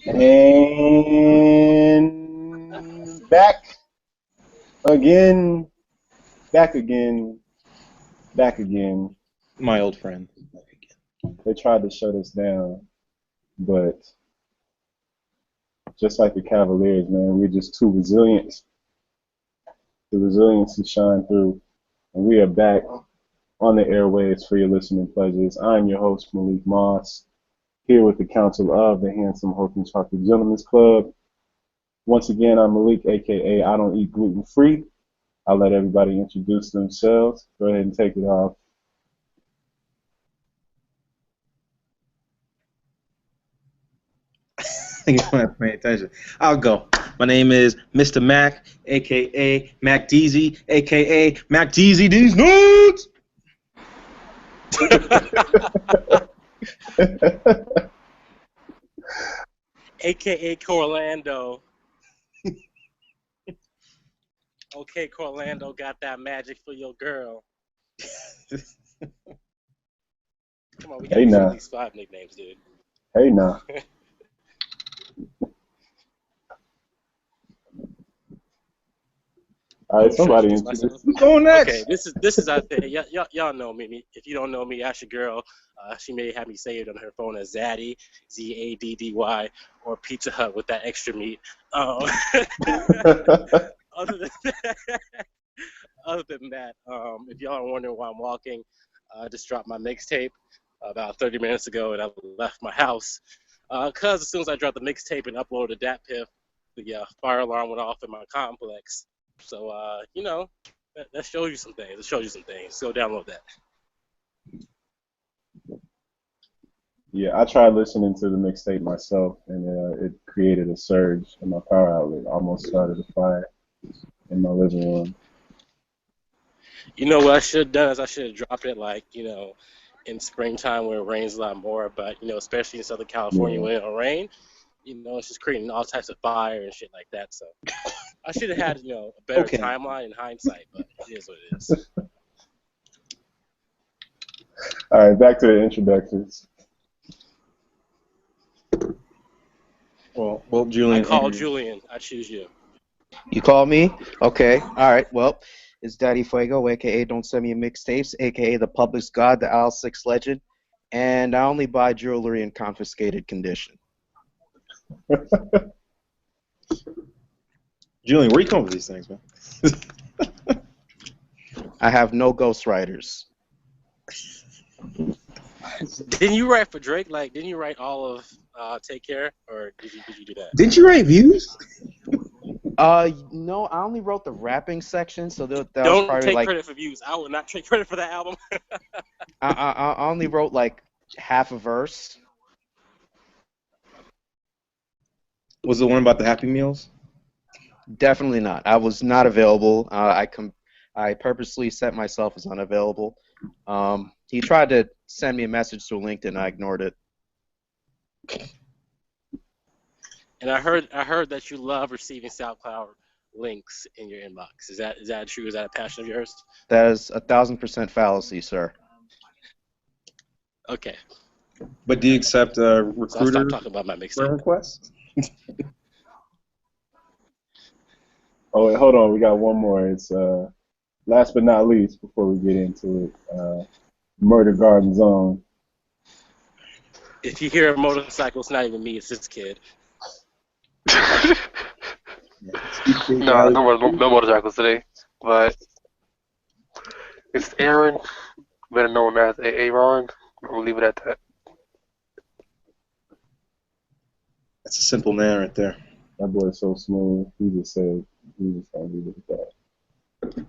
And again, back again, back again. My old friend. They tried to shut us down, but just like the Cavaliers, man, we're just too resilient. The resiliency shine through, and we are back on the airwaves for your listening pleasures. I'm your host, Malik Moss, here with the council of the Handsome Hulking Chocolate Gentlemen's Club. Once again, I'm Malik, aka I Don't Eat Gluten Free. I'll let everybody introduce themselves. Go ahead and take it off. You don't have to pay attention. I'll go. My name is Mr. Mac, aka Mac Deezy, aka Mac Deezy These Nuts. AKA Corlando. Okay, Corlando got that magic for your girl. Come on, we got at least 5 nicknames, dude. Hey, now. All right, somebody introduce. Who's going next? Okay, this is our thing. Y'all know me. If you don't know me, ask your girl. She may have me say it on her phone as Zaddy, Zaddy, or Pizza Hut with that extra meat. Other than that, if y'all are wondering why I'm walking, I just dropped my mixtape about 30 minutes ago, and I left my house. Because as soon as I dropped the mixtape and uploaded that piff, the fire alarm went off in my complex. So, that shows you some things. Go download that. Yeah, I tried listening to the mixtape myself, and it created a surge in my power outlet. Almost started a fire in my living room. You know what I should have done is I should have dropped it in springtime where it rains a lot more. But especially in Southern California when it'll rain, it's just creating all types of fire and shit like that. So I should have had a better timeline in hindsight, but it is what it is. All right, back to the introductions. Well, Julian. I call Julian. I choose you. You call me? Okay. All right. Well, it's Daddy Fuego, a.k.a. Don't Send Me Mixtapes, a.k.a. the Public's God, the Owl 6 Legend, and I only buy jewelry in confiscated condition. Julian, where you come up with these things, man? I have no ghostwriters. Didn't you write for Drake? Didn't you write all of Take Care, or did you do that? Didn't you write Views? No, I only wrote the rapping section, so that was probably take credit for Views. I will not take credit for that album. I only wrote half a verse. Was the one about the Happy Meals? Definitely not. I was not available. I purposely set myself as unavailable. He tried to send me a message through LinkedIn. I ignored it. And I heard that you love receiving SoundCloud links in your inbox. Is that true? Is that a passion of yours? That is 1,000% fallacy, sir. Okay. But do you accept recruiter So I'll stop talking about my mixtape requests? Oh, wait, hold on. We got one more. It's last but not least before we get into it. Murder Garden Zone. If you hear a motorcycle, it's not even me. It's this kid. No motorcycles today, but it's Aaron, better known as Aaron. We'll leave it at that. That's a simple man right there. That boy is so smooth. He just said he was gonna leave it at that.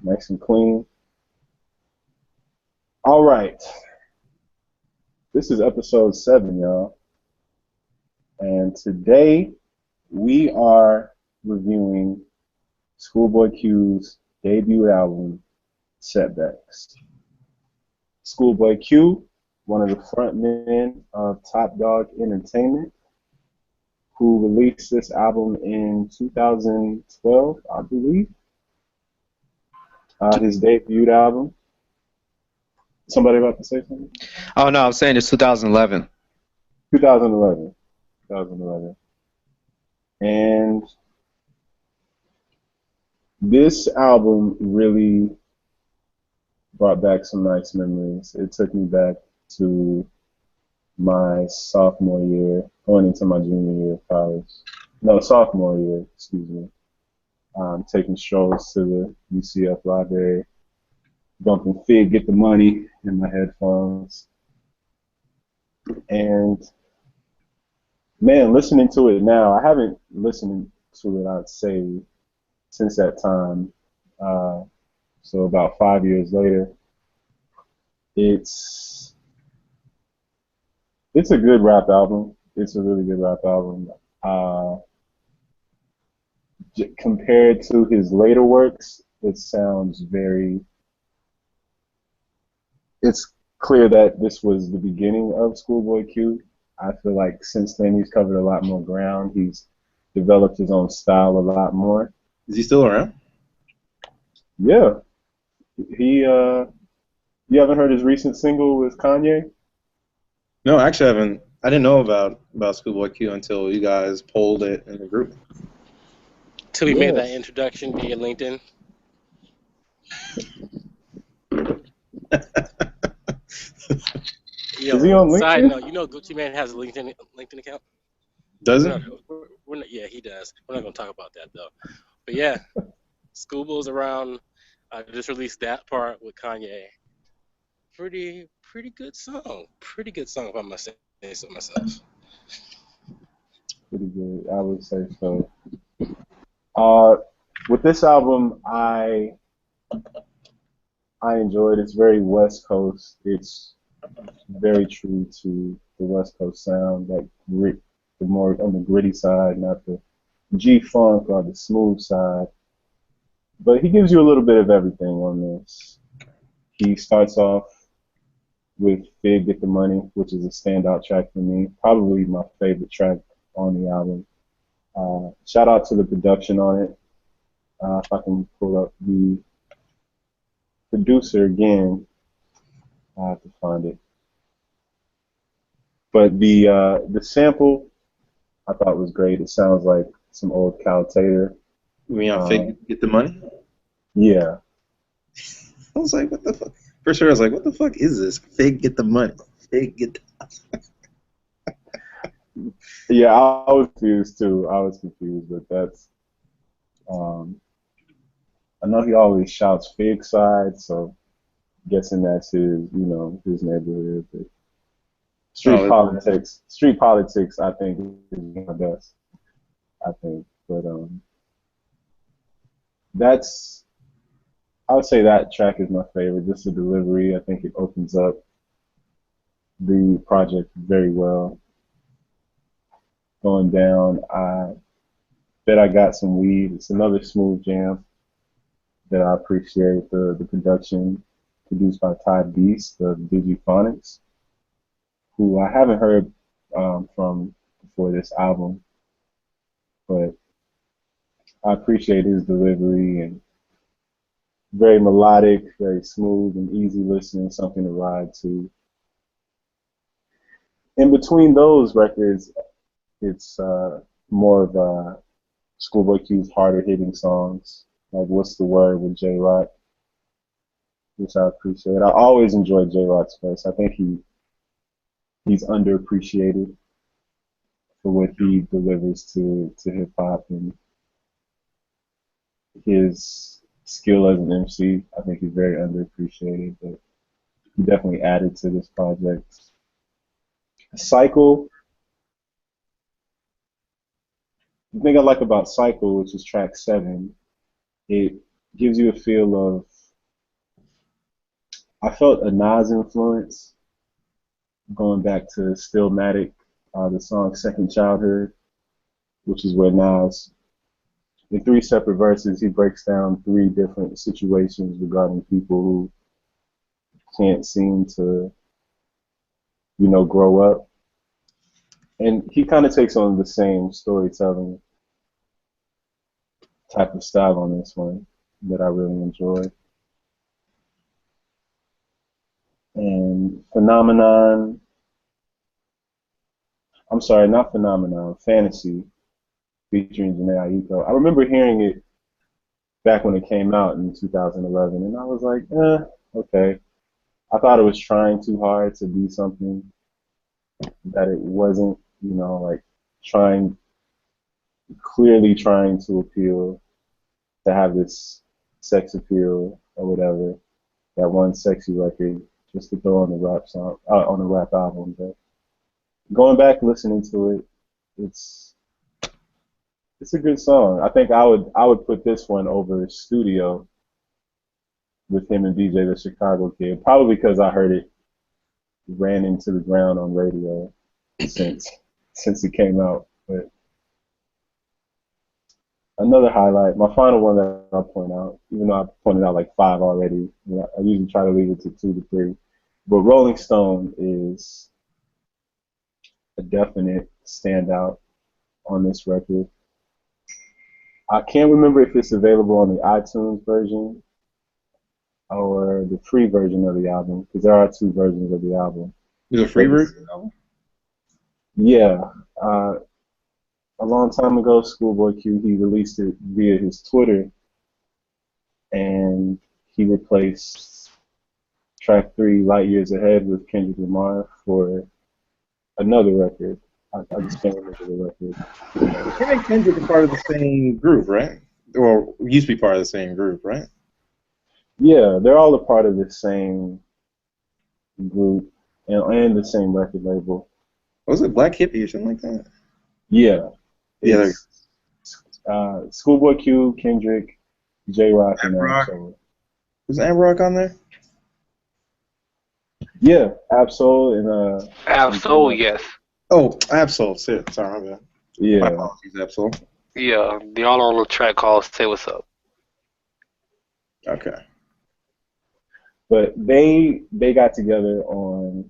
Nice and clean. All right. This is episode 7, y'all. And today we are reviewing ScHoolboy Q's debut album, Setbacks. ScHoolboy Q, one of the frontmen of Top Dog Entertainment, who released this album in 2012, I believe. His debut album. Somebody about to say something? Oh, no, I'm saying it's 2011. 2011. And this album really brought back some nice memories. It took me back to my sophomore year, going into my junior year of college. No, sophomore year, excuse me. Taking strolls to the UCF library, bumping Fig Get the Money in my headphones. And man, listening to it now, I haven't listened to it, I'd say, since that time. So about 5 years later, it's a good rap album. It's a really good rap album. Compared to his later works, it sounds very. It's clear that this was the beginning of ScHoolboy Q. I feel like since then he's covered a lot more ground. He's developed his own style a lot more. Is he still around? Yeah. You haven't heard his recent single with Kanye? No, actually, I haven't. I didn't know about ScHoolboy Q until you guys polled it in the group. Till we made that introduction via LinkedIn. Is he on LinkedIn? Side note, you know Gucci Mane has a LinkedIn account? Does he? Yeah, he does. We're not going to talk about that, though. But yeah, ScHoolboy's around. I just released that part with Kanye. Pretty good song. Pretty good song, if I must say so myself. Pretty good, I would say so. With this album, I enjoyed. It's very West Coast. It's very true to the West Coast sound, that grit, the more on the gritty side, not the G-funk or the smooth side. But he gives you a little bit of everything on this. He starts off with Fig Get the Money, which is a standout track for me, probably my favorite track on the album. Shout out to the production on it. If I can pull up the producer again, I have to find it. But the sample I thought was great. It sounds like some old Cal Tater. You mean on Fig Get the Money? Yeah. I was like, what the fuck? For sure, I was like, what the fuck is this? Fig Get the Money. Fig Get the Yeah, I was confused too. But that's. I know he always shouts Fig side, so guessing that's his neighborhood. But street politics, I think is my best. I think, but I would say that track is my favorite. Just the delivery, I think it opens up the project very well. Going down, I bet I got some weed. It's another smooth jam that I appreciate. The production produced by Ty Beast of Digiphonics, who I haven't heard from before this album, but I appreciate his delivery, and very melodic, very smooth and easy listening, something to ride to. In between those records, it's more of ScHoolboy Q's harder hitting songs, like What's the Word with J Rock, which I appreciate. I always enjoy J Rock's voice. I think he's underappreciated for what he delivers to hip hop, and his skill as an MC. I think he's very underappreciated, but he definitely added to this project. Cycle. The thing I like about Cycle, which is track 7, it gives you a feel of. I felt a Nas influence going back to Stillmatic, the song Second Childhood, which is where Nas, in 3 separate verses, he breaks down 3 different situations regarding people who can't seem to, grow up. And he kind of takes on the same storytelling type of style on this one that I really enjoy. And Fantasy featuring Janae Aiko. I remember hearing it back when it came out in 2011, and I was like, okay. I thought it was trying too hard to be something that it wasn't, like clearly trying to appeal, to have this sex appeal or whatever. That one sexy record just to throw on the rap song, on the rap album. But going back listening to it, it's a good song. I think I would put this one over Studio with him and DJ the Chicago Kid, probably because I heard it ran into the ground on radio since it came out. But another highlight, my final one that I'll point out, even though I pointed out like 5 already, I usually try to leave it to 2 to 3. But Rolling Stone is a definite standout on this record. I can't remember if it's available on the iTunes version or the free version of the album, because there are 2 versions of the album. There's a free version? Yeah. A long time ago, ScHoolboy Q, he released it via his Twitter, and he replaced track 3, Light Years Ahead, with Kendrick Lamar for another record. I just can't remember the record. Him and Kendrick are part of the same group, right? Or used to be part of the same group, right? Yeah, they're all a part of the same group and the same record label. Was it Black Hippie or something like that? Yeah. Yeah. ScHoolboy Q, Kendrick, J-Rock, and Absol. Was Rock on there? Yeah, Absol and Absol, yes. Oh, Absol. Sorry, my bad. Yeah. My apologies, Absol. Yeah, they all on a track called Say What's Up. Okay. But they got together on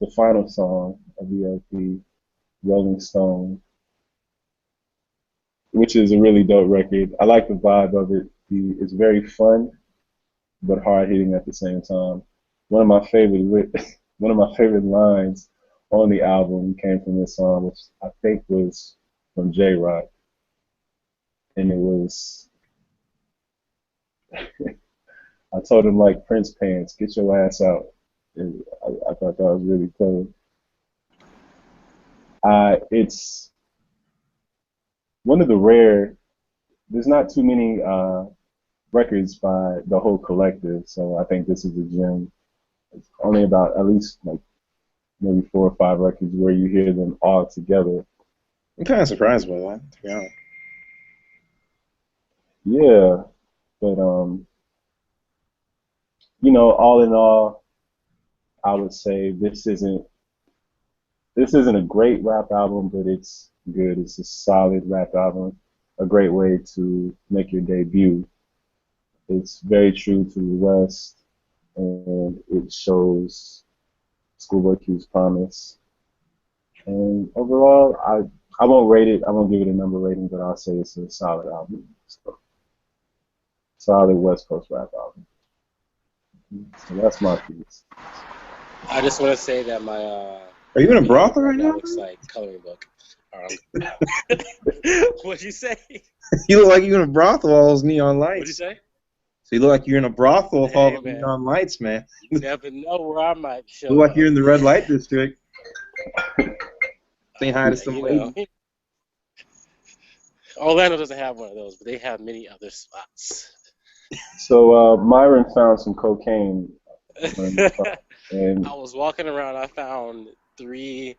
the final song of the LP, Rolling Stone, which is a really dope record. I like the vibe of it. It's very fun, but hard hitting at the same time. One of my favorite lines on the album came from this song, which I think was from J-Rock, and it was, I told him like Prince pants, get your ass out. And I thought that was really cool. It's one of the rare, there's not too many records by the whole collective, so I think this is a gem. It's only about at least like maybe 4 or 5 records where you hear them all together. I'm kind of surprised by that, to be honest. Yeah, but all in all, I would say this isn't a great rap album, but it's good. It's a solid rap album, a great way to make your debut. It's very true to the West, and it shows ScHoolboy Q's promise. And overall, I won't rate it. I won't give it a number rating, but I'll say it's a solid album. So, solid West Coast rap album. So that's my piece. I just want to say that my Are you in a brothel right now? looks like coloring book. What'd you say? You look like you're in a brothel with all those neon lights. What'd you say? So you look like you're in a brothel with all Hey, the man. neon lights, man. You never know where I might show You look like up. you're in the red light district. Say hi to some You lady. know. Orlando doesn't have one of those, but they have many other spots. So Myron found some cocaine, and I was walking around. I found 3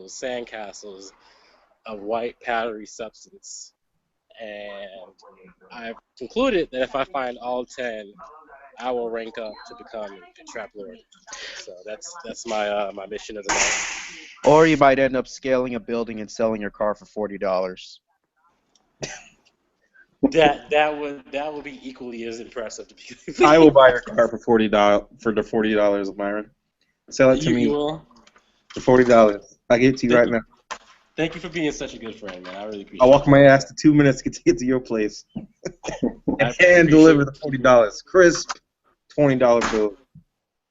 sand castles of white powdery substance, and I've concluded that if I find all 10, I will rank up to become a trap lord. So that's my my mission of the night. Or you might end up scaling a building and selling your car for $40. That would be equally as impressive. To be I will buy your car for $40 for the $40 of Myron. Sell it to You me will. for $40. I give it to you right now. Thank you for being such a good friend, man. I really appreciate it. I'll walk my ass to 2 minutes to get to your place and deliver the $40. Crisp $20 bill.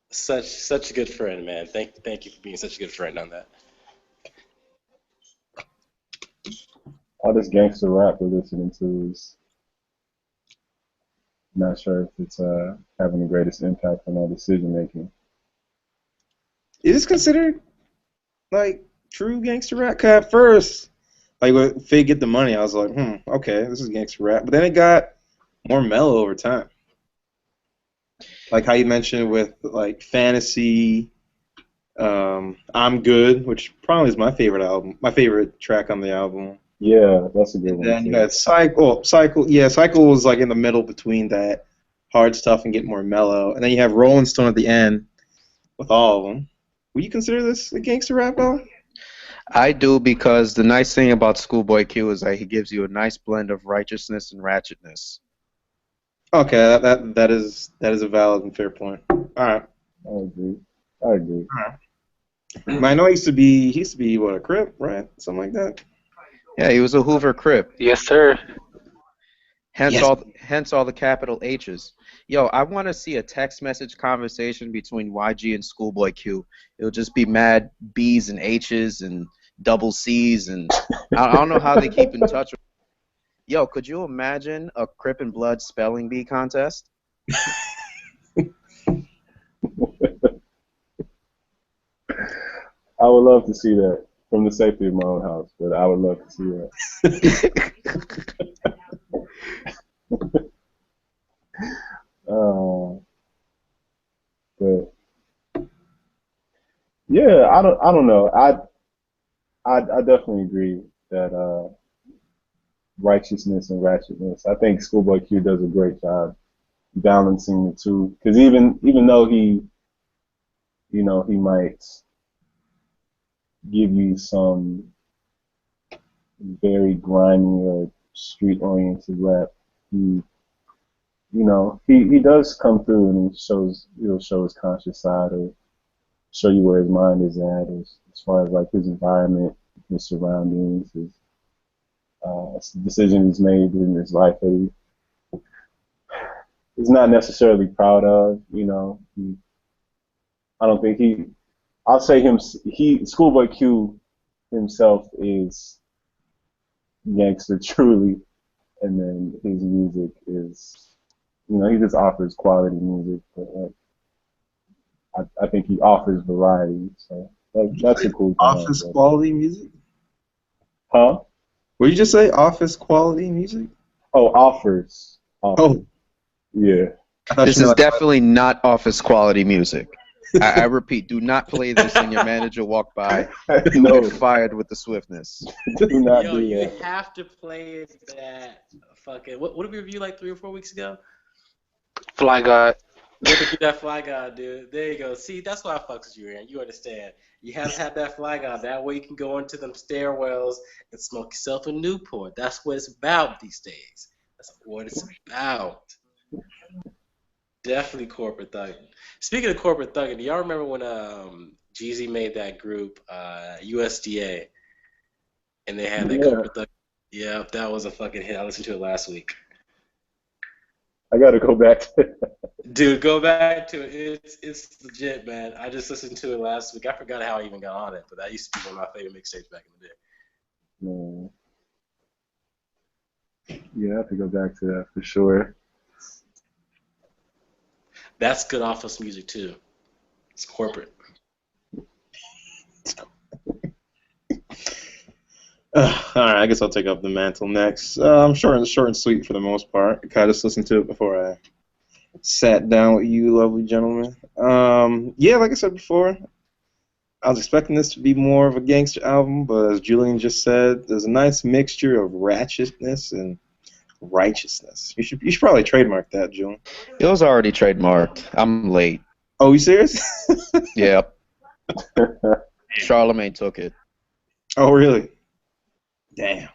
Such a good friend, man. Thank you for being such a good friend on that. all this gangster rap we're listening to is not sure if it's having the greatest impact on our decision making. Is this considered like true gangster rap? 'Cause at first, like when Fig Get the Money, I was like, okay, this is gangster rap. But then it got more mellow over time. Like how you mentioned with like Fantasy, I'm Good, which probably is my favorite track on the album. Yeah, that's a good And one then too. you had Cycle. Yeah, Cycle was like in the middle between that hard stuff and get more mellow. And then you have Rolling Stone at the end with all of them. Would you consider this a gangster rap album? I do, because the nice thing about Schoolboy Q is that he gives you a nice blend of righteousness and ratchetness. Okay, that is a valid and fair point. All right. I agree. I agree. I know he used to be what, a Crip, right? Something like that. Yeah, he was a Hoover Crip. Yes, sir. Hence Yes. all the capital H's. Yo, I want to see a text message conversation between YG and Schoolboy Q. It'll just be mad B's and H's and double C's, and I don't know how they keep in touch. Yo, could you imagine a Crip and Blood spelling bee contest? I would love to see that from the safety of my own house, but I would love to see that. But yeah, I don't know. I definitely agree that righteousness and ratchetness. I think Schoolboy Q does a great job balancing the two. Because even though he might give you some very grimy or street-oriented rap, he does come through and he'll show his conscious side, or show you where his mind is at, as far as like his environment, his surroundings, his decisions he's made in his life that he's not necessarily proud of. I don't think I'll say Schoolboy Q himself is gangster truly, and then his music is, he just offers quality music, but I think he offers variety, so that's a cool thing. Office quality music? Huh? What did you just say? Office quality music? Oh, offers. Oh. Yeah. This is definitely not office quality music. I repeat, do not play this and your manager walk by. You will get fired with the swiftness. Do not do you that. have to play that fucking. What did we review like 3 or 4 weeks ago? Fly God. Look at that Fly God, dude. There you go. See, that's why I fucks with you, Aaron. You understand. You have to have that Fly God. That way you can go into them stairwells and smoke yourself a Newport. That's what it's about these days. That's what it's about. Definitely corporate thugging. Speaking of corporate thugging, do y'all remember when Jeezy made that group, USDA, and they had that corporate thugging? Yeah, that was a fucking hit. I listened to it last week. I gotta go back to it. Dude, go back to it. It's legit, man. I just listened to it last week. I forgot how I even got on it, but that used to be one of my favorite mixtapes back in the day. Man. Yeah, I have to go back to that for sure. That's good office music too. It's corporate. All right, I guess I'll take up the mantle next. I'm short and sweet for the most part. I kind of just listened to it before I sat down with you, lovely gentlemen. Yeah, like I said before, I was expecting this to be more of a gangster album, but as Julian just said, there's a nice mixture of ratchetness and righteousness. You should probably trademark that, Julian. It was already trademarked. I'm late. Oh, you serious? Yep. Charlemagne took it. Oh, really? Damn.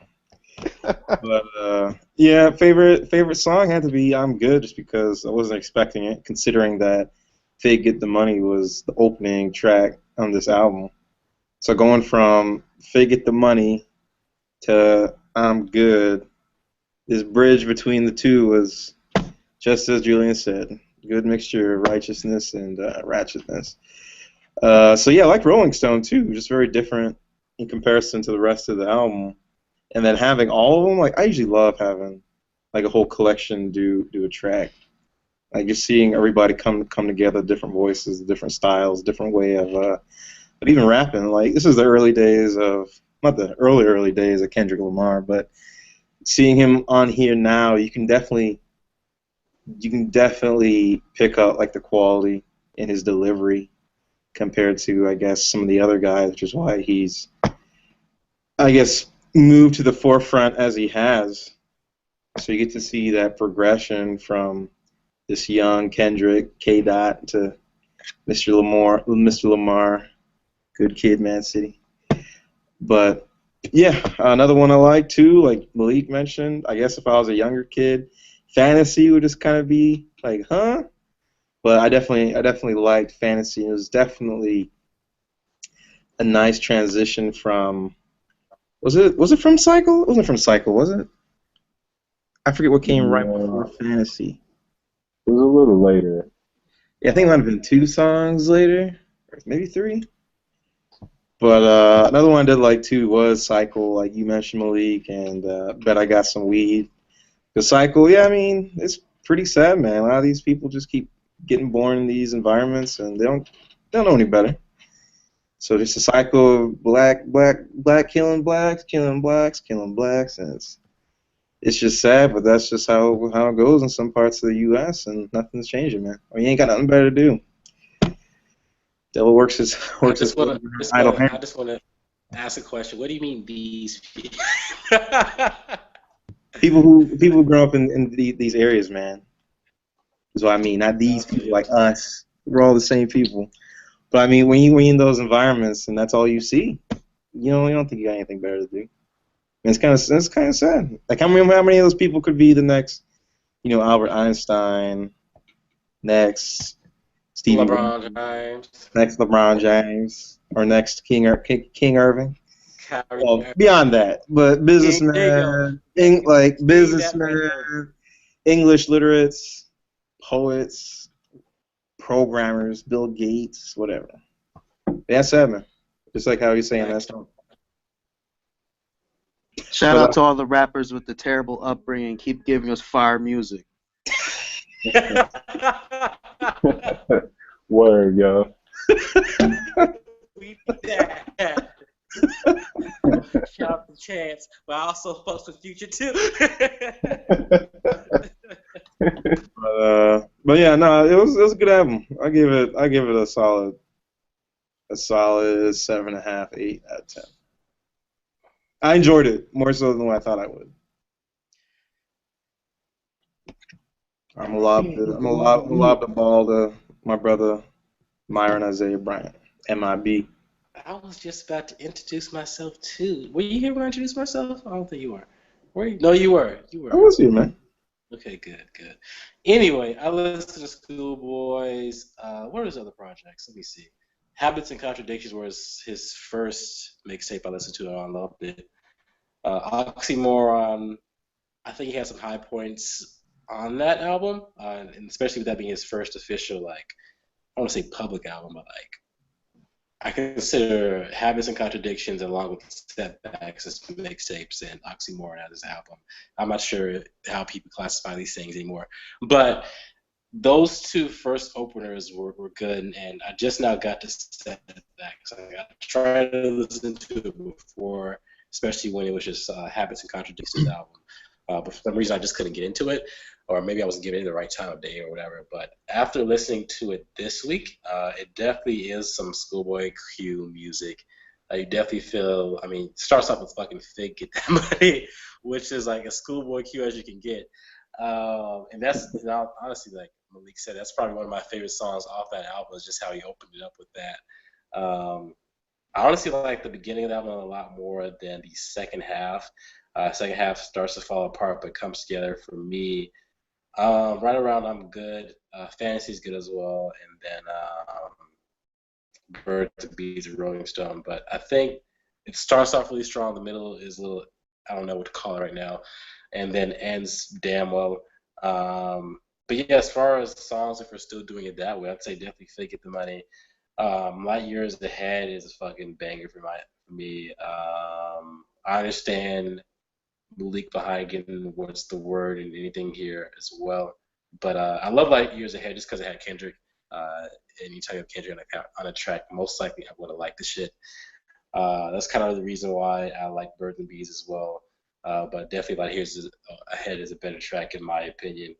But yeah, favorite song had to be "I'm Good," just because I wasn't expecting it, considering that "Fake Get the Money" was the opening track on this album. So going from "Fake Get the Money" to "I'm Good," this bridge between the two was, just as Julian said, good mixture of righteousness and ratchetness. So yeah, I like Rolling Stone too, just very different in comparison to the rest of the album. and then having all of them, like I usually love having like a whole collection do a track. Like just seeing everybody come together, different voices, different styles, different way of but even rapping. Like this is the early days of not the early days of Kendrick Lamar, but seeing him on here now, you can definitely pick up like the quality in his delivery compared to I guess some of the other guys, which is why he's I guess moved to the forefront as he has. So you get to see that progression from this young Kendrick K. Dot to Mr. Lamar, good kid, Man City. But yeah, another one I like too, like Malik mentioned. I guess if I was a younger kid, fantasy would just kind of be like, huh? But I definitely liked fantasy. It was definitely a nice transition from. Was it from Cycle? It wasn't from Cycle, was it? I forget what came right before fantasy. It was a little later. Yeah, I think it might have been 2 songs later, or maybe 3. But another one I did like too was Cycle, like you mentioned, Malik, and Bet I Got Some Weed. The Cycle, yeah, I mean, it's pretty sad, man. A lot of these people just keep getting born in these environments, and they don't know any better. So just a cycle of black killing blacks, killing blacks, killing blacks, and it's just sad, but that's just how it goes in some parts of the U.S. and nothing's changing, man. I mean, you ain't got nothing better to do. Devil works his I just want idle to ask a question. What do you mean these people? people who grow up in these areas, man. Is what I mean. Not these people like us. We're all the same people. But I mean, when you're in those environments and that's all you see, you don't think you got anything better to do. And it's kind of sad. Like how many of those people could be the next, Albert Einstein, next Stevie LeBron James, next LeBron James, or next King Irving. Well, Kyrie. beyond that, but businessmen, English literates, poets, programmers, Bill Gates, whatever. That's sad, man. Just like how he's saying that song. Shout out to all the rappers with the terrible upbringing. Keep giving us fire music. Word, yo. We did that. Shout out to Chance, but I also post the Future too. But yeah, no, it was a good album. I give it a solid 7.5, 8 out of 10. I enjoyed it more so than what I thought I would. I'm gonna lob the ball to my brother Myron Isaiah Bryant, MIB. I was just about to introduce myself too. Were you here when I introduced myself? I don't think you were. Were you? No, you were. You were. I was here, man. Okay, good. Anyway, I listened to the Schoolboys. What are his other projects? Let me see. Habits and Contradictions was his first mixtape I listened to, and I loved it. Oxymoron, I think he had some high points on that album, and especially with that being his first official, like, I don't want to say public album, but like, I consider Habits and Contradictions along with Setbacks as mixtapes and Oxymoron as his album. I'm not sure how people classify these things anymore, but those 2 first openers were good, and I just now got to Setbacks. I got to try to listen to it before, especially when it was just Habits and Contradictions album. But for some reason, I just couldn't get into it, or maybe I wasn't giving it the right time of day or whatever. But after listening to it this week, it definitely is some Schoolboy Q music. You definitely feel, I mean, it starts off with fucking Fig Get That Money, which is like a Schoolboy Q as you can get. And that's, honestly, like Malik said, that's probably one of my favorite songs off that album, is just how he opened it up with that. I honestly like the beginning of that one a lot more than the second half. Second half starts to fall apart, but comes together for me. Right around I'm Good. Fantasy's good as well, and then Bird to Bees of Rolling Stone. But I think it starts off really strong. The middle is a little, I don't know what to call it right now, and then ends damn well. But yeah, as far as songs, if we're still doing it that way, I'd say definitely Fake It the Money. Light Years Ahead is a fucking banger for me. I understand Malik behind getting what's the word and anything here as well. But I love Light Years Ahead just because it had Kendrick. Anytime you have Kendrick on a track, most likely I would have liked the shit. That's kind of the reason why I like Birds and Bees as well. But definitely Light Years Ahead is a better track in my opinion.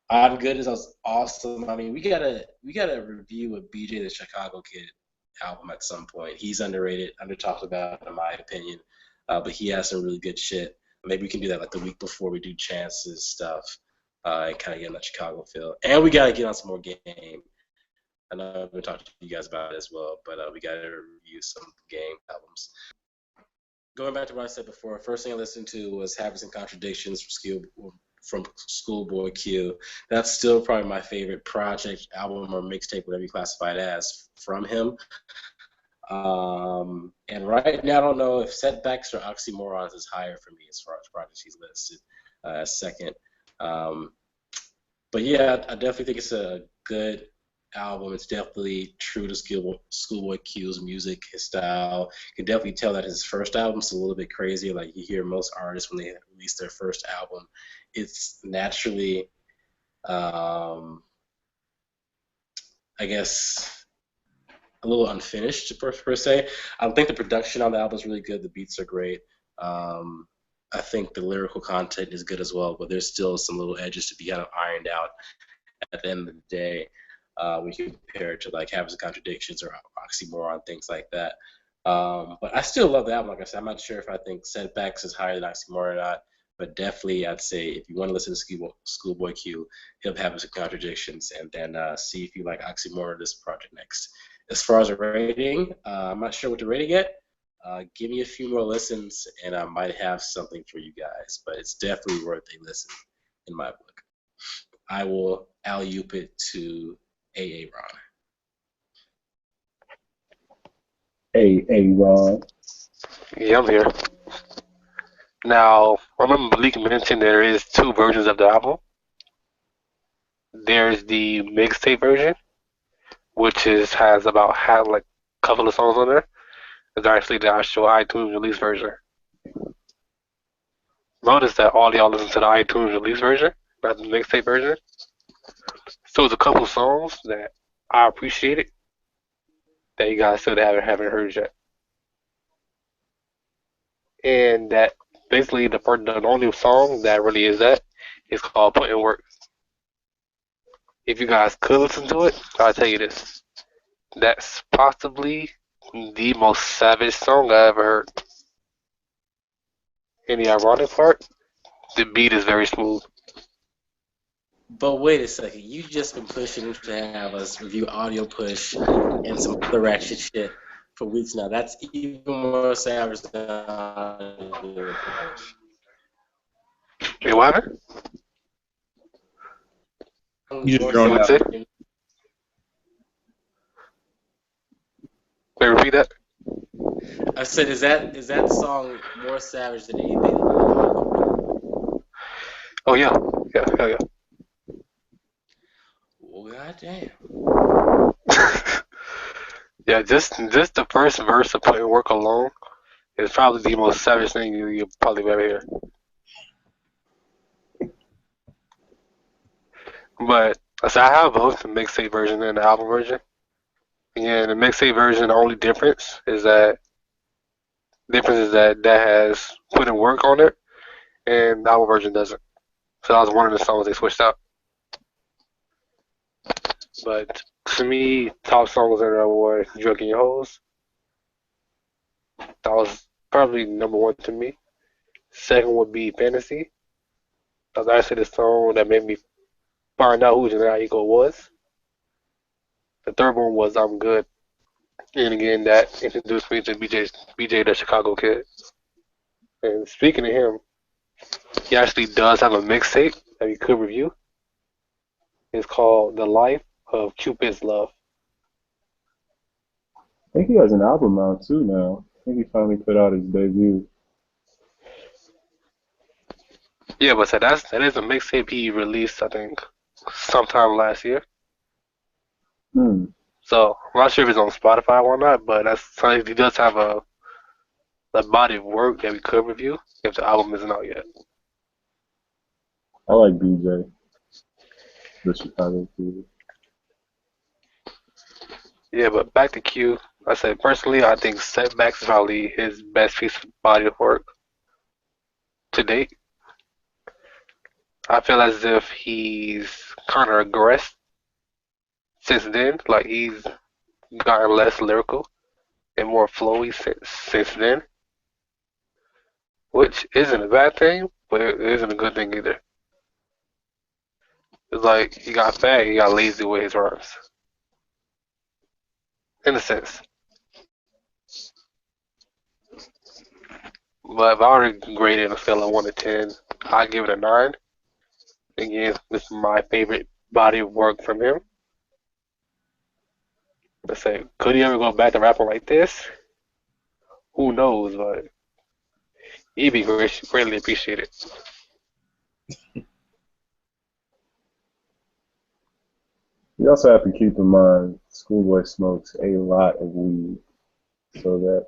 I'm Good is awesome. I mean, we gotta review a BJ the Chicago Kid album at some point. He's underrated, under talked about in my opinion, but he has some really good shit. Maybe we can do that like the week before we do Chance's stuff, and kind of get on that Chicago feel. And we gotta get on some more Game. I know I've been talking to you guys about it as well, but we gotta review some Game albums. Going back to what I said before, first thing I listened to was Habits and Contradictions from ScHoolboy Q. That's still probably my favorite project, album, or mixtape, whatever you classify it as, from him. And right now, I don't know if Setbacks or Oxymorons is higher for me as far as projects he's listed as second. But yeah, I definitely think it's a good album. It's definitely true to ScHoolboy Q's music, his style. You can definitely tell that his first album's a little bit crazy. Like you hear most artists when they release their first album, it's naturally, I guess, a little unfinished per se. I think the production on the album is really good. The beats are great. I think the lyrical content is good as well, but there's still some little edges to be kind of ironed out at the end of the day. We compare it to like Habits and Contradictions or Oxymoron, things like that. But I still love the album. Like I said, I'm not sure if I think Setbacks is higher than Oxymoron or not, but definitely I'd say if you want to listen to ScHoolboy Q, he'll have some Contradictions, and then see if you like Oxymoron this project next. As far as a rating, I'm not sure what to rate it yet. Give me a few more listens, and I might have something for you guys, but it's definitely worth a listen in my book. I will alley-oop it to AA Ron. AA Ron. Yeah, I'm here. Now, remember Malik mentioned there is two versions of the album. There's the mixtape version, which has about like a couple of songs on there. There's actually the actual iTunes release version. Notice that all y'all listen to the iTunes release version, not the mixtape version. So there's a couple songs that I appreciated that you guys still haven't heard yet. And that basically the only song that really is that is called Put in Work. If you guys could listen to it, I'll tell you this. That's possibly the most savage song I ever heard. And the ironic part, the beat is very smooth. But wait a second, you just been pushing to have us review Audio Push and some other ratchet shit for weeks now. That's even more savage than Audio Push. Hey, what happened? You just droned out. Wait, repeat that? I said, is that song more savage than anything? Oh yeah, hell yeah. Well, goddamn. Yeah, just the first verse of Put in Work alone is probably the most savage thing you'll probably ever hear. But so I have both the mixtape version and the album version. And the mixtape version, the only difference is that that has Put in Work on it, and the album version doesn't. So that was one of the songs they switched out. But to me, top songs in there were Drunk in Your Hoes. That was probably number one to me. Second would be Fantasy. That was actually the song that made me find out who Jhené Aiko was. The third one was I'm Good. And again, that introduced me to BJ the Chicago Kid. And speaking of him, he actually does have a mixtape that we could review. It's called The Life of Cupid's Love. I think he has an album out too now. I think he finally put out his debut. Yeah, but so that is a mixtape he released, I think, sometime last year. So I'm not sure if it's on Spotify or not, but he does have a body of work that we could review if the album isn't out yet. I like BJ, the Chicago Kid. Yeah, but back to Q. I said personally, I think Setbacks is probably his best piece of body of work to date. I feel as if he's kind of regressed since then. Like he's gotten less lyrical and more flowy since then, which isn't a bad thing, but it isn't a good thing either. It's like he got fat, he got lazy with his rhymes, in a sense. But if I were to grade it on a scale of 1 to 10, I'd give it a 9. Again, this is my favorite body of work from him. Let's say, could he ever go back to rapping like this? Who knows, but he'd be greatly appreciated. You also have to keep in mind, Schoolboy smokes a lot of weed, so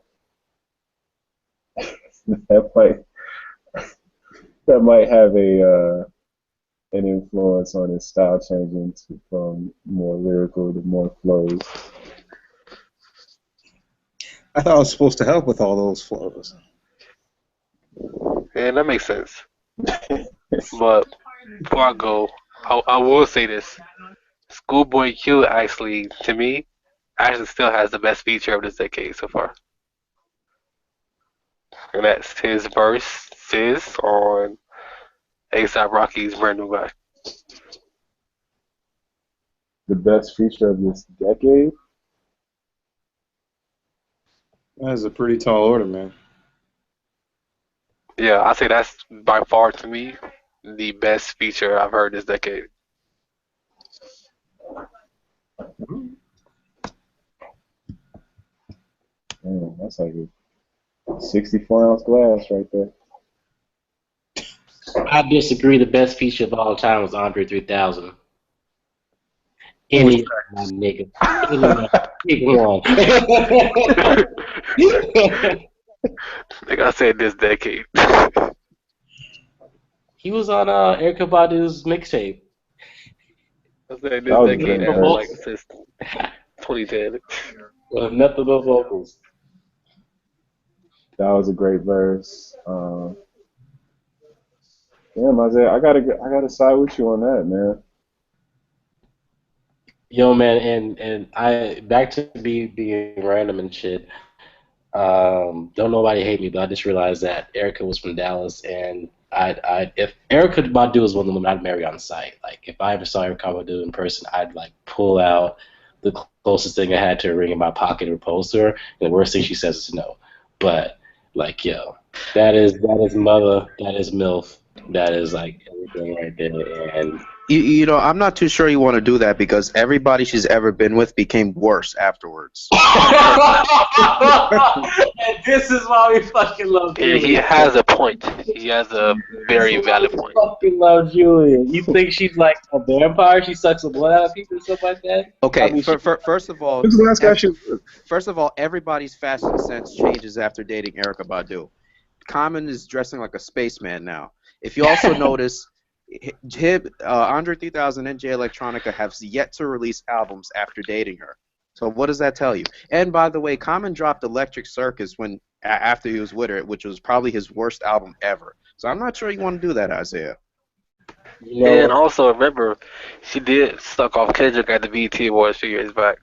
that might that might have an influence on his style changing from more lyrical to more flows. I thought it was supposed to help with all those flows. And that makes sense. But before I go, I will say this. Schoolboy Q actually, to me, actually still has the best feature of this decade so far. And that's his verses on A$AP Rocky's Brand New Guy. The best feature of this decade? That is a pretty tall order, man. Yeah, I say that's by far to me the best feature I've heard this decade. Man, that's like a 64-ounce glass right there. I disagree. The best feature of all time was Andre 3000. Which Any my nigga. Any my big one. Like I said, this decade. He was on Erykah Badu's mixtape. I said That this was a decade great ever, verse. like since 2010. With nothing but vocals. That was a great verse. Damn, Isaiah, I gotta side with you on that, man. Yo, man, and I back to being random and shit. Don't nobody hate me, but I just realized that Erykah was from Dallas, and if Erykah Badu was one of the women I'd marry on sight. Like if I ever saw Erykah Badu in person, I'd like pull out the closest thing I had to a ring in my pocket and propose to her. And the worst thing she says is no. But like, yo, that is mother, that is MILF, that is like everything right there. And You know, I'm not too sure you want to do that because everybody she's ever been with became worse afterwards. and this is why we fucking love Julian. He has a point. He has a very valid point. Fucking love Julian. You think she's like a vampire? She sucks the blood out of people and stuff like that? Okay, I mean, first of all, Who's the last guy she? first of all, everybody's fashion sense changes after dating Erykah Badu. Common is dressing like a spaceman now. If you also notice, Andre 3000 and Jay Electronica have yet to release albums after dating her. So what does that tell you? And by the way, Common dropped Electric Circus after he was with her, which was probably his worst album ever. So I'm not sure you want to do that, Isaiah. you know, And also remember, she did suck off Kendrick at the BET Awards a few years back.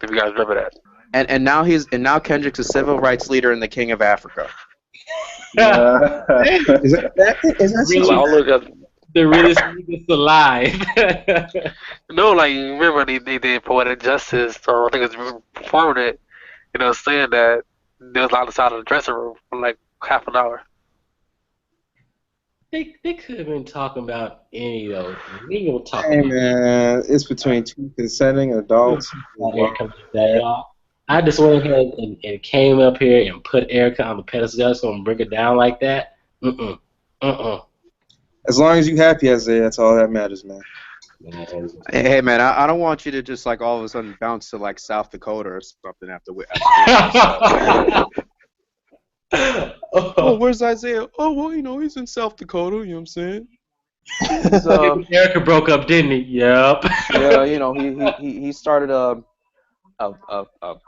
If you guys remember that. And now Kendrick's a civil rights leader and the king of Africa. Yeah. Is that Really? I'll look up. the realest niggas alive. No, like remember they did Poetic Justice, or I think it was performing it, saying that they was outside of the dressing room for like half an hour. they could have been talking about any of those. We don't talk Hey about man, it's between two consenting adults. Erykah today, y'all. I just went ahead and came up here and put Erykah on the pedestal, so I'm gonna bring it down like that. As long as you happy, Isaiah, that's all that matters, man. Hey man, I don't want you to just like all of a sudden bounce to like South Dakota or something after. Oh, where's Isaiah? Oh well, he's in South Dakota. You know what I'm saying? He's, Erica broke up, didn't he? Yep. yeah, you know, he started a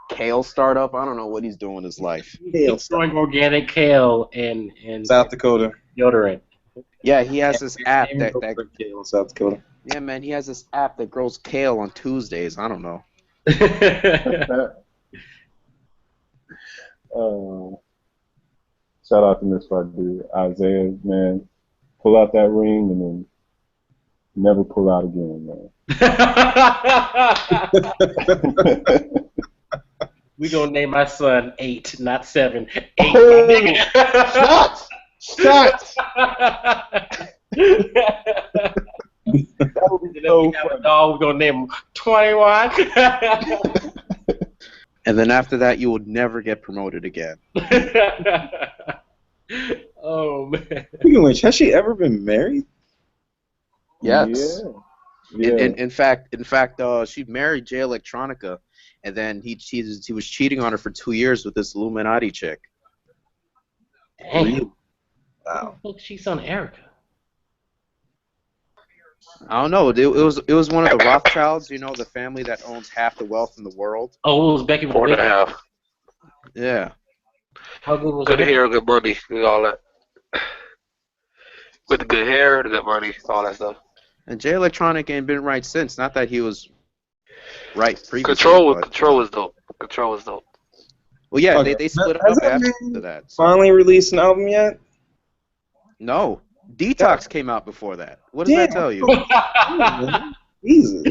kale startup. I don't know what he's doing in his life. He's growing organic kale and South Dakota. deodorant. Yeah, he has this app that kale in South Dakota. yeah, man, he has this app that grows kale on Tuesdays. I don't know. Shout out to Miss dude Isaiah, man. Pull out that ring and then never pull out again, man. We gonna name my son 8, not 7. 8. Oh, shots! That would be so funny. Dog, we're gonna name him 21. And then after that, you would never get promoted again. Oh man. Speaking of which, has she ever been married? Yes. Yeah. In fact, she married Jay Electronica, and then he was cheating on her for 2 years with this Illuminati chick. Damn. Wow. Look, she's on Erica. I don't know. It was one of the Rothschilds, you know, the family that owns half the wealth in the world. Oh, it was Becky. 4.5. Yeah. How good was Good it? hair, good money, and all that. With the good hair, the good money, all that stuff. And Jay Electronic ain't been right since. Not that he was right previously. Control but, was dope. Control was dope. Well, yeah, Okay. they split Has up that after man that. So. Finally released an album yet? No. Detox came out before that. What does that tell you? Jesus.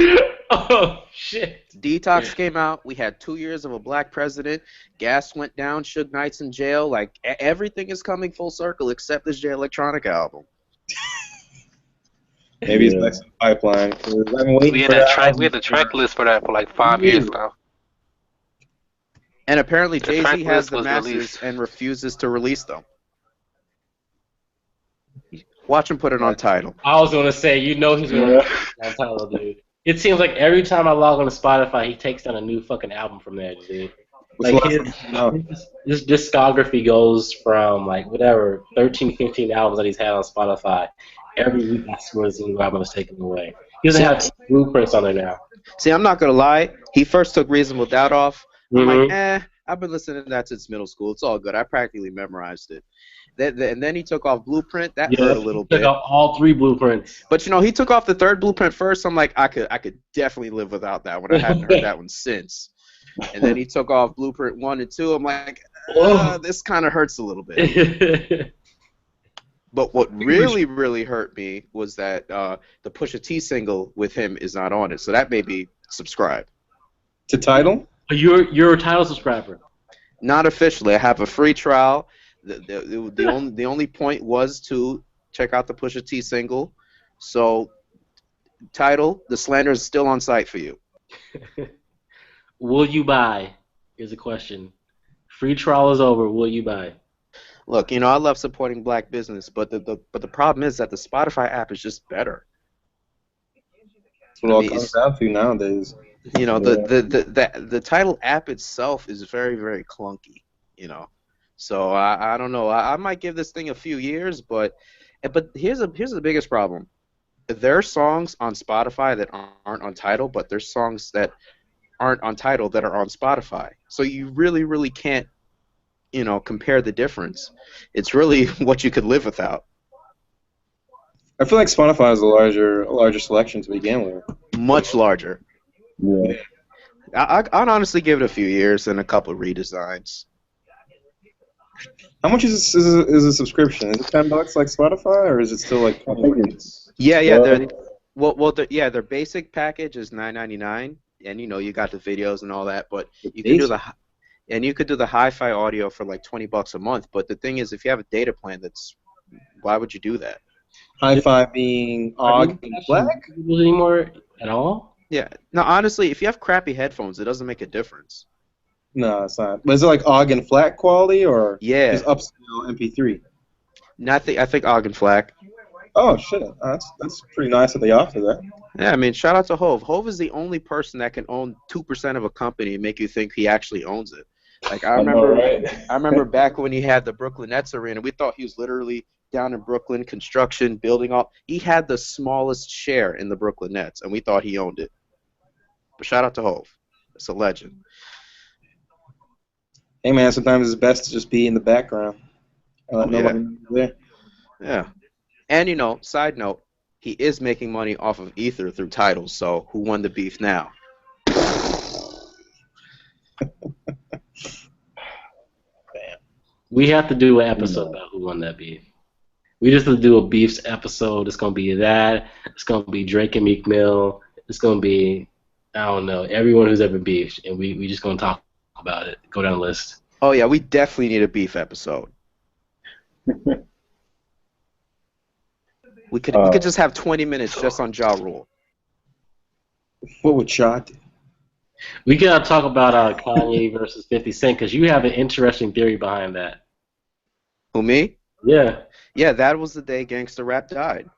Oh shit. Detox came out. We had 2 years of a black president. Gas went down. Suge Knight's in jail. Like everything is coming full circle except this Jay Electronic album. Maybe it's next in the pipeline. 'Cause I've been waiting We had for that that track. album We had the to track come list for that for like 5 years now. And apparently The Jay-Z track has list the was masters released. and refuses to release them. Watch him put it on Tidal. I was gonna say, you know he's gonna on title, dude. It seems like every time I log on to Spotify, he takes down a new fucking album from there, dude. What's Like the last one? No. his discography goes from like whatever 13, 15 albums that he's had on Spotify. Every week, I swear, his new album is taken away. He doesn't have blueprints on there now. See, I'm not gonna lie. He first took Reasonable Doubt off. I'm Mhm. like, I've been listening to that since middle school. It's all good. I practically memorized it. And then he took off Blueprint. That hurt a little Took bit. out all 3 blueprints. But you know, he took off the third Blueprint first. I'm like, I could definitely live without that one. I hadn't heard that one since. And then he took off Blueprint 1 and 2. I'm like, this kind of hurts a little bit. But what really hurt me was that the Pusha T single with him is not on it. So that made me subscribe. To Tidal? You're a title subscriber. Not officially. I have a free trial. The only point was to check out the Pusha T single. So, Tidal, the slander is still on site for you. Will you buy? Is a question. Free trial is over. Will you buy? Look, you know, I love supporting black business, but the problem is that the Spotify app is just better. That's what it all comes down to nowadays. You know, the Tidal app itself is very, very clunky, you know. So I don't know. I might give this thing a few years, but here's the biggest problem. There are songs on Spotify that aren't on Tidal, but there's songs that aren't on Tidal that are on Spotify. So you really, really can't, you know, compare the difference. It's really what you could live without. I feel like Spotify has a larger selection to begin with. Much larger. Yeah. I'd honestly give it a few years and a couple of redesigns. How much is a subscription? Is it $10 like Spotify, or is it still like I think it's Their basic package is $9.99, and you know you got the videos and all that, but you can do the hi-fi audio for like $20 a month. But the thing is, if you have a data plan, why would you do that? Hi-Fi being OGG and FLAC? Anymore at all? Yeah. No, honestly, if you have crappy headphones, it doesn't make a difference. No, it's not. But is it like OGG and FLAC quality, or Yeah. just upscale MP3? I think Ogg and Flack. Oh shit, that's pretty nice that they offer that. Yeah, I mean, shout out to Hove. Hove is the only person that can own 2% of a company and make you think he actually owns it. Like I remember back when he had the Brooklyn Nets arena, we thought he was literally down in Brooklyn, construction, building all. He had the smallest share in the Brooklyn Nets, and we thought he owned it. But shout out to Hov. It's a legend. Hey man, sometimes it's best to just be in the background. Let nobody know you're there. Yeah. And, you know, side note, he is making money off of Ether through titles, so who won the beef now? We have to do an episode about who won that beef. We just have to do a beefs episode. It's gonna be that. It's gonna be Drake and Meek Mill. It's gonna be, I don't know, everyone who's ever beefed, and we just gonna talk about it. Go down the list. Oh, yeah, we definitely need a beef episode. We could just have 20 minutes just on Ja Rule. What would Shot do? We gotta talk about Kanye versus 50 Cent because you have an interesting theory behind that. Who, me? Yeah. Yeah, that was the day gangster rap died.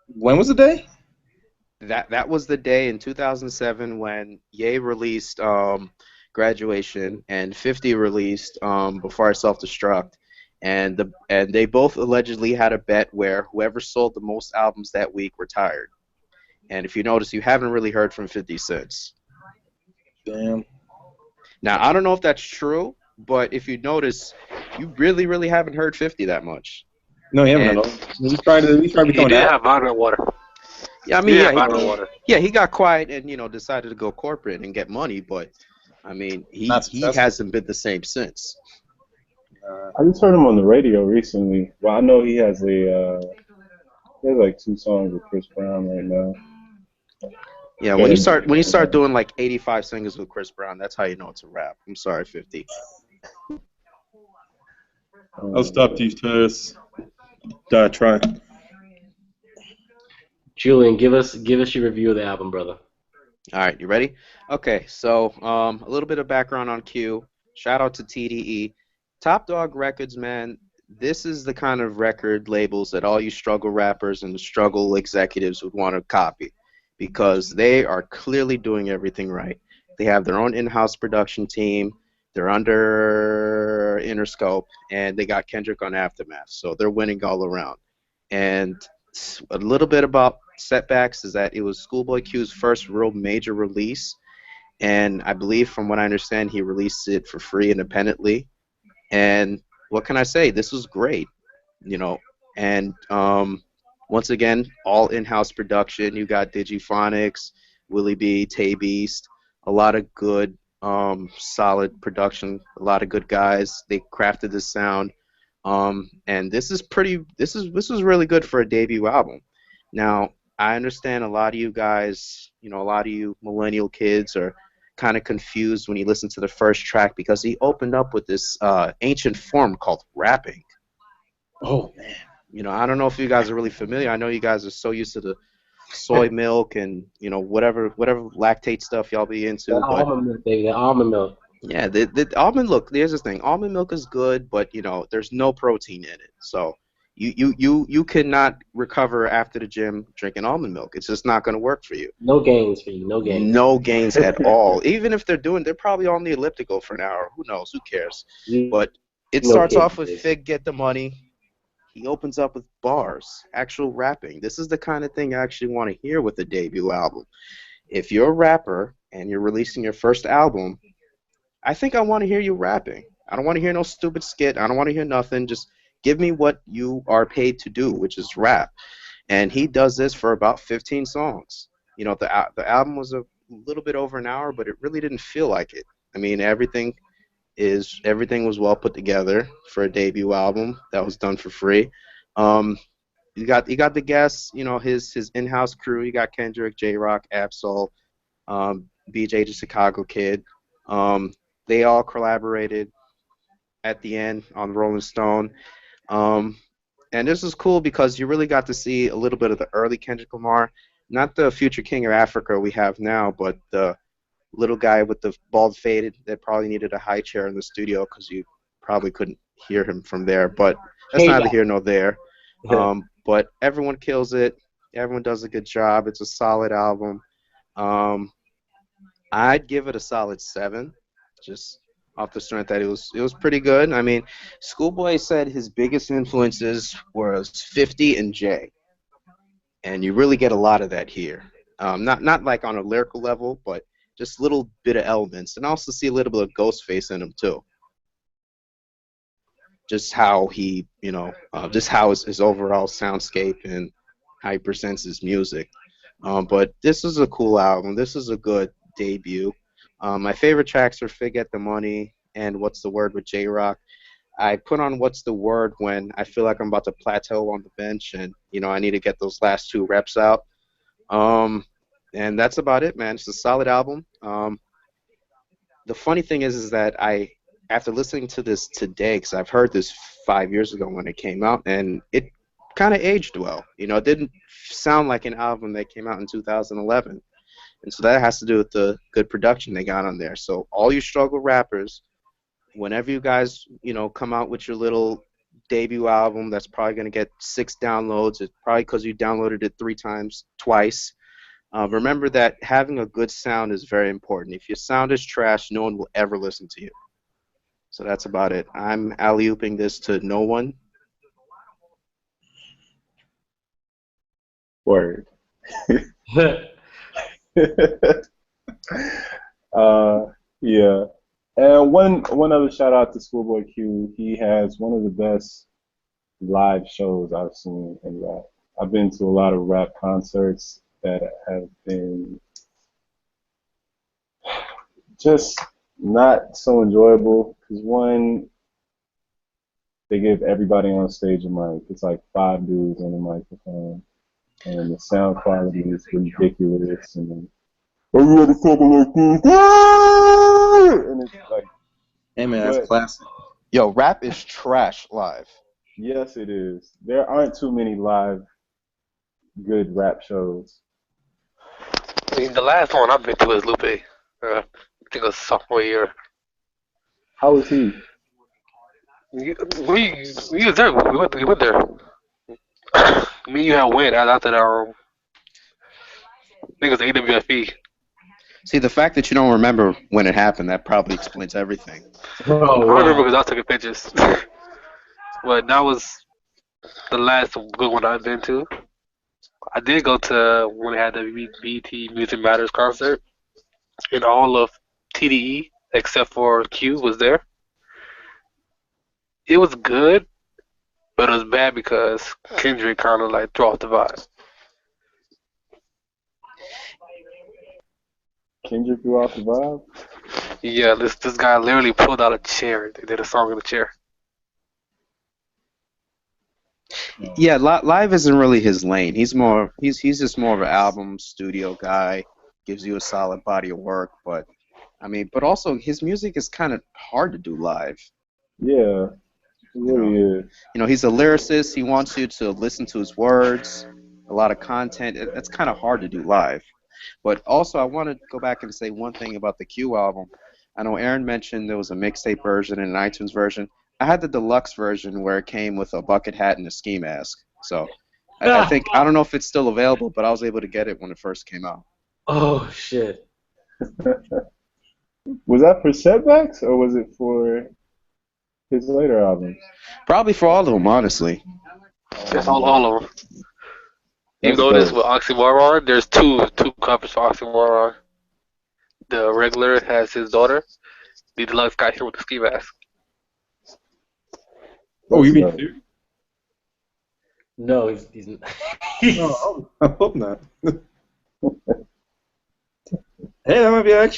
When was the day? That was the day in 2007 when Ye released Graduation and 50 released Before I Self-Destruct, and they both allegedly had a bet where whoever sold the most albums that week retired. And if you notice, you haven't really heard from 50 since. Damn. Now, I don't know if that's true, but if you notice, you really, really haven't heard 50 that much. No, he haven't. He's trying to He become did that. have vitamin water. Yeah, I mean, vitamin water. Yeah, he got quiet and, you know, decided to go corporate and get money, but I mean, he hasn't been the same since. I just heard him on the radio recently. Well, I know he has he has like 2 songs with Chris Brown right now. Yeah, when you start doing like 85 singles with Chris Brown, that's how you know it's a rap. I'm sorry, 50. I'll stop these tests. Try. Julian, give us your review of the album, brother. All right, you ready? Okay, so a little bit of background on Q. Shout out to TDE. Top Dog Records, man. This is the kind of record labels that all you struggle rappers and struggle executives would want to copy because they are clearly doing everything right. They have their own in-house production team. They're under Interscope, and they got Kendrick on Aftermath, so they're winning all around. And a little bit about Setbacks is that it was ScHoolboy Q's first real major release, and I believe from what I understand he released it for free independently. And what can I say? This was great, you know. And once again, all in-house production. You got Digiphonics, Willie B, Tay Beast, a lot of good, solid production. A lot of good guys. They crafted the sound. And this was really good for a debut album. Now, I understand a lot of you guys, you know, a lot of you millennial kids are kind of confused when you listen to the first track because he opened up with this ancient form called rapping. Oh man. You know, I don't know if you guys are really familiar. I know you guys are so used to the soy milk and, you know, whatever lactate stuff y'all be into. The almond milk, baby, the almond milk. Yeah, the almond, look, here's the thing. Almond milk is good, but, you know, there's no protein in it. So you cannot recover after the gym drinking almond milk. It's just not going to work for you. No gains for you, no gains. No gains at all. Even if they're probably on the elliptical for an hour. Who knows? Who cares? But it starts off with Fig Get the Money. He opens up with bars, actual rapping. This is the kind of thing I actually want to hear with a debut album. If you're a rapper and you're releasing your first album, I think I want to hear you rapping. I don't want to hear no stupid skit. I don't want to hear nothing. Just give me what you are paid to do, which is rap. And he does this for about 15 songs. You know, the album was a little bit over an hour, but it really didn't feel like it. I mean, everything was well put together for a debut album that was done for free. You got the guests, you know, his in-house crew. You got Kendrick, J-Rock, Absol, BJ the Chicago Kid. They all collaborated at the end on Rolling Stone. And this is cool because you really got to see a little bit of the early Kendrick Lamar, not the future king of Africa we have now, but the little guy with the bald fade that probably needed a high chair in the studio because you probably couldn't hear him from there. But that's neither here nor there. But everyone kills it. Everyone does a good job. It's a solid album. I'd give it a solid 7. Just off the strength that it was pretty good. I mean, Schoolboy said his biggest influences was 50 and J, and you really get a lot of that here. Not like on a lyrical level, but just little bit of elements, and I also see a little bit of Ghostface in him too. Just how he, just how his overall soundscape and how he presents his music. But this is a cool album. This is a good debut. My favorite tracks are "Forget the Money" and "What's the Word" with J Rock. I put on "What's the Word" when I feel like I'm about to plateau on the bench, and I need to get those last two reps out. Um, and that's about it, man. It's a solid album. The funny thing is that after listening to this today, because I've heard this 5 years ago when it came out, and it kind of aged well. It didn't sound like an album that came out in 2011, and so that has to do with the good production they got on there. So all you struggle rappers, whenever you guys, come out with your little debut album that's probably going to get 6 downloads, it's probably because you downloaded it twice. Remember that having a good sound is very important. If your sound is trash, no one will ever listen to you. So that's about it. I'm alley-ooping this to no one. Word. Yeah. And one other shout out to Schoolboy Q. He has one of the best live shows I've seen in rap. I've been to a lot of rap concerts that have been just not so enjoyable because one, they give everybody on stage a mic. It's like 5 dudes on the microphone, and the sound quality is ridiculous. And then, everybody talking like this, and it's like, Hey man, that's but classic. Yo, rap is trash live. yes, it is. There aren't too many live good rap shows. I mean, the last one I've been to is Lupe. I think it was sophomore year. How is he? We was there. We went there. Me and you had went after that. I think it was AWFE. See, the fact that you don't remember when it happened, that probably explains everything. Oh, I remember wow. because I was taking pictures. But that was the last good one I've been to. I did go to when they had the BT Music Matters concert, and all of TDE except for Q was there. It was good, but it was bad because Kendrick kind of like threw off the vibe. Kendrick threw off the vibe? Yeah, this guy literally pulled out a chair. They did a song in a chair. Yeah, live isn't really his lane. He's just more of an album studio guy. Gives you a solid body of work, but but also his music is kind of hard to do live. Yeah, it You know, really is. he's a lyricist. He wants you to listen to his words. A lot of content. That's kind of hard to do live. But also, I want to go back and say one thing about the Q album. I know Aaron mentioned there was a mixtape version and an iTunes version. I had the deluxe version where it came with a bucket hat and a ski mask. So I think, I don't know if it's still available, but I was able to get it when it first came out. Oh, shit. Was that for Setbacks or was it for his later albums? Probably for all of them, honestly. That's all of them. You That's notice dope. with Oxymoron, there's two covers for Oxymoron. The regular has his daughter. The deluxe guy here with the ski mask. Oh, That's you mean dope. two? No, he's Oh, I hope not. Hey, that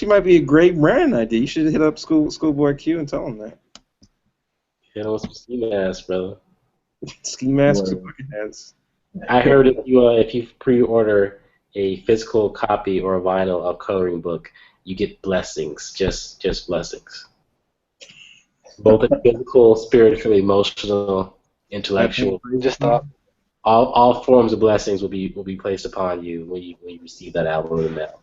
might be a great brand idea. You should hit up Schoolboy Q and tell him that. hit on some ski mask, brother. Ski masks Word. and bucket hats. I heard if you pre-order a physical copy or a vinyl of Coloring Book, you get blessings, just blessings. Both physical, spiritual, emotional, intellectual. Just stop. All forms of blessings will be placed upon you when you receive that album in the mail.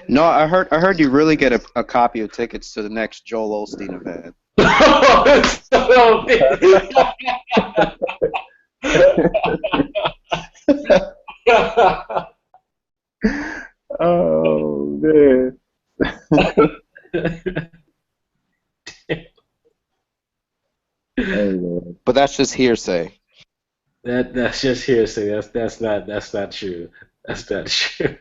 No, I heard you really get a copy of tickets to the next Joel Osteen event. Oh man. that's just hearsay. That's just hearsay. That's not true. That's not true.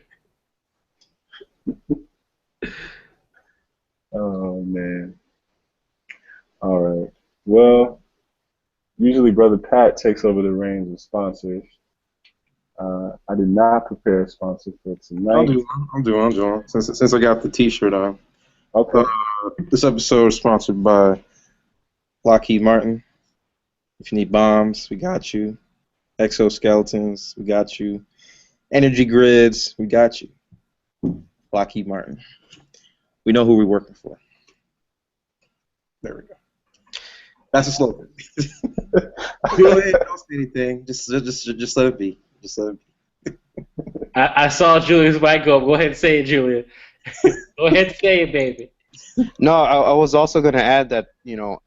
Oh man. All right. Well, usually Brother Pat takes over the reins of sponsors. I did not prepare a sponsor for I'll tonight. do one. I'm doing one. Since I got the T-shirt on. Okay. This episode is sponsored by Lockheed Martin. If you need bombs, we got you. Exoskeletons, we got you. Energy grids, we got you. Lockheed Martin. We know who we're working for. There we go. That's a slogan. Go ahead, don't say anything. Just let it be. Just let it be. I saw Julian's mic go up. Go ahead and say it, Julian. Go ahead and say it, baby. No, I was also going to add that,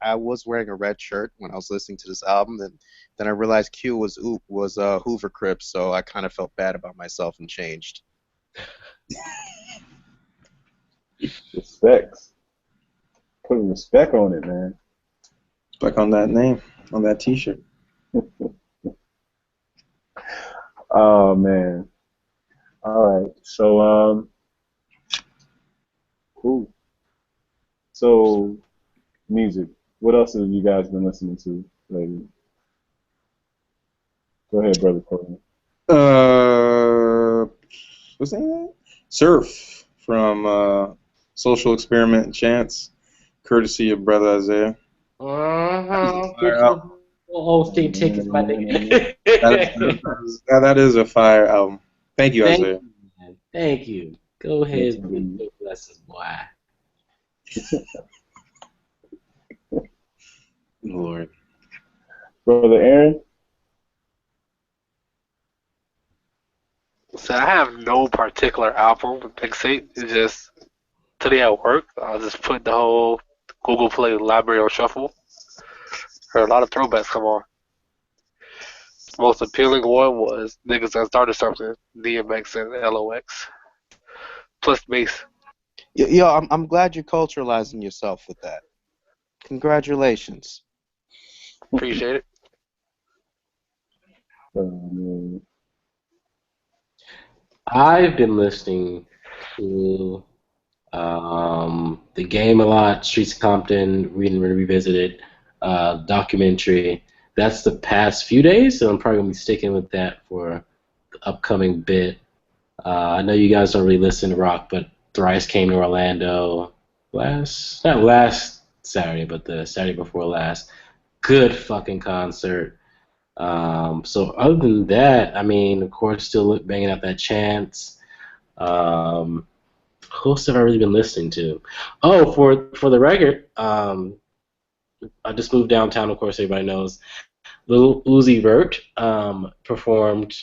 I was wearing a red shirt when I was listening to this album, and then I realized Q was Hoover Crips, so I kind of felt bad about myself and changed. Respects. Putting respect on it, man. Back on that name, on that T-shirt. Oh man. All right. So cool. So music. What else have you guys been listening to lately? Go ahead, brother Courtney. What's that? Surf from Social Experiment and Chance, courtesy of Brother Isaiah. Get your Holstein tickets, my nigga. That is a fire album. Thank you, Thank Isaiah. you, man. Thank you. Go ahead Yes, and indeed. put your blessings, boy. Lord. Brother Aaron. So I have no particular album mixtape. It's just today at work, I'll just put the whole Google Play library on shuffle. Heard a lot of throwbacks come on. Most appealing one was Niggas That Started Something, DMX and LOX. Plus bass. Yo, I'm glad you're culturalizing yourself with that. Congratulations. Appreciate it. I've been listening to the game a lot, Streets of Compton, reading and revisited, documentary. That's the past few days, so I'm probably gonna be sticking with that for the upcoming bit. I know you guys don't really listen to rock, but Thrice came to Orlando not last Saturday, but the Saturday before last. Good fucking concert. So other than that, I mean, of course, still banging out that Chance. Who else have I really been listening to? Oh, for the record, I just moved downtown. Of course, everybody knows. Lil Uzi Vert performed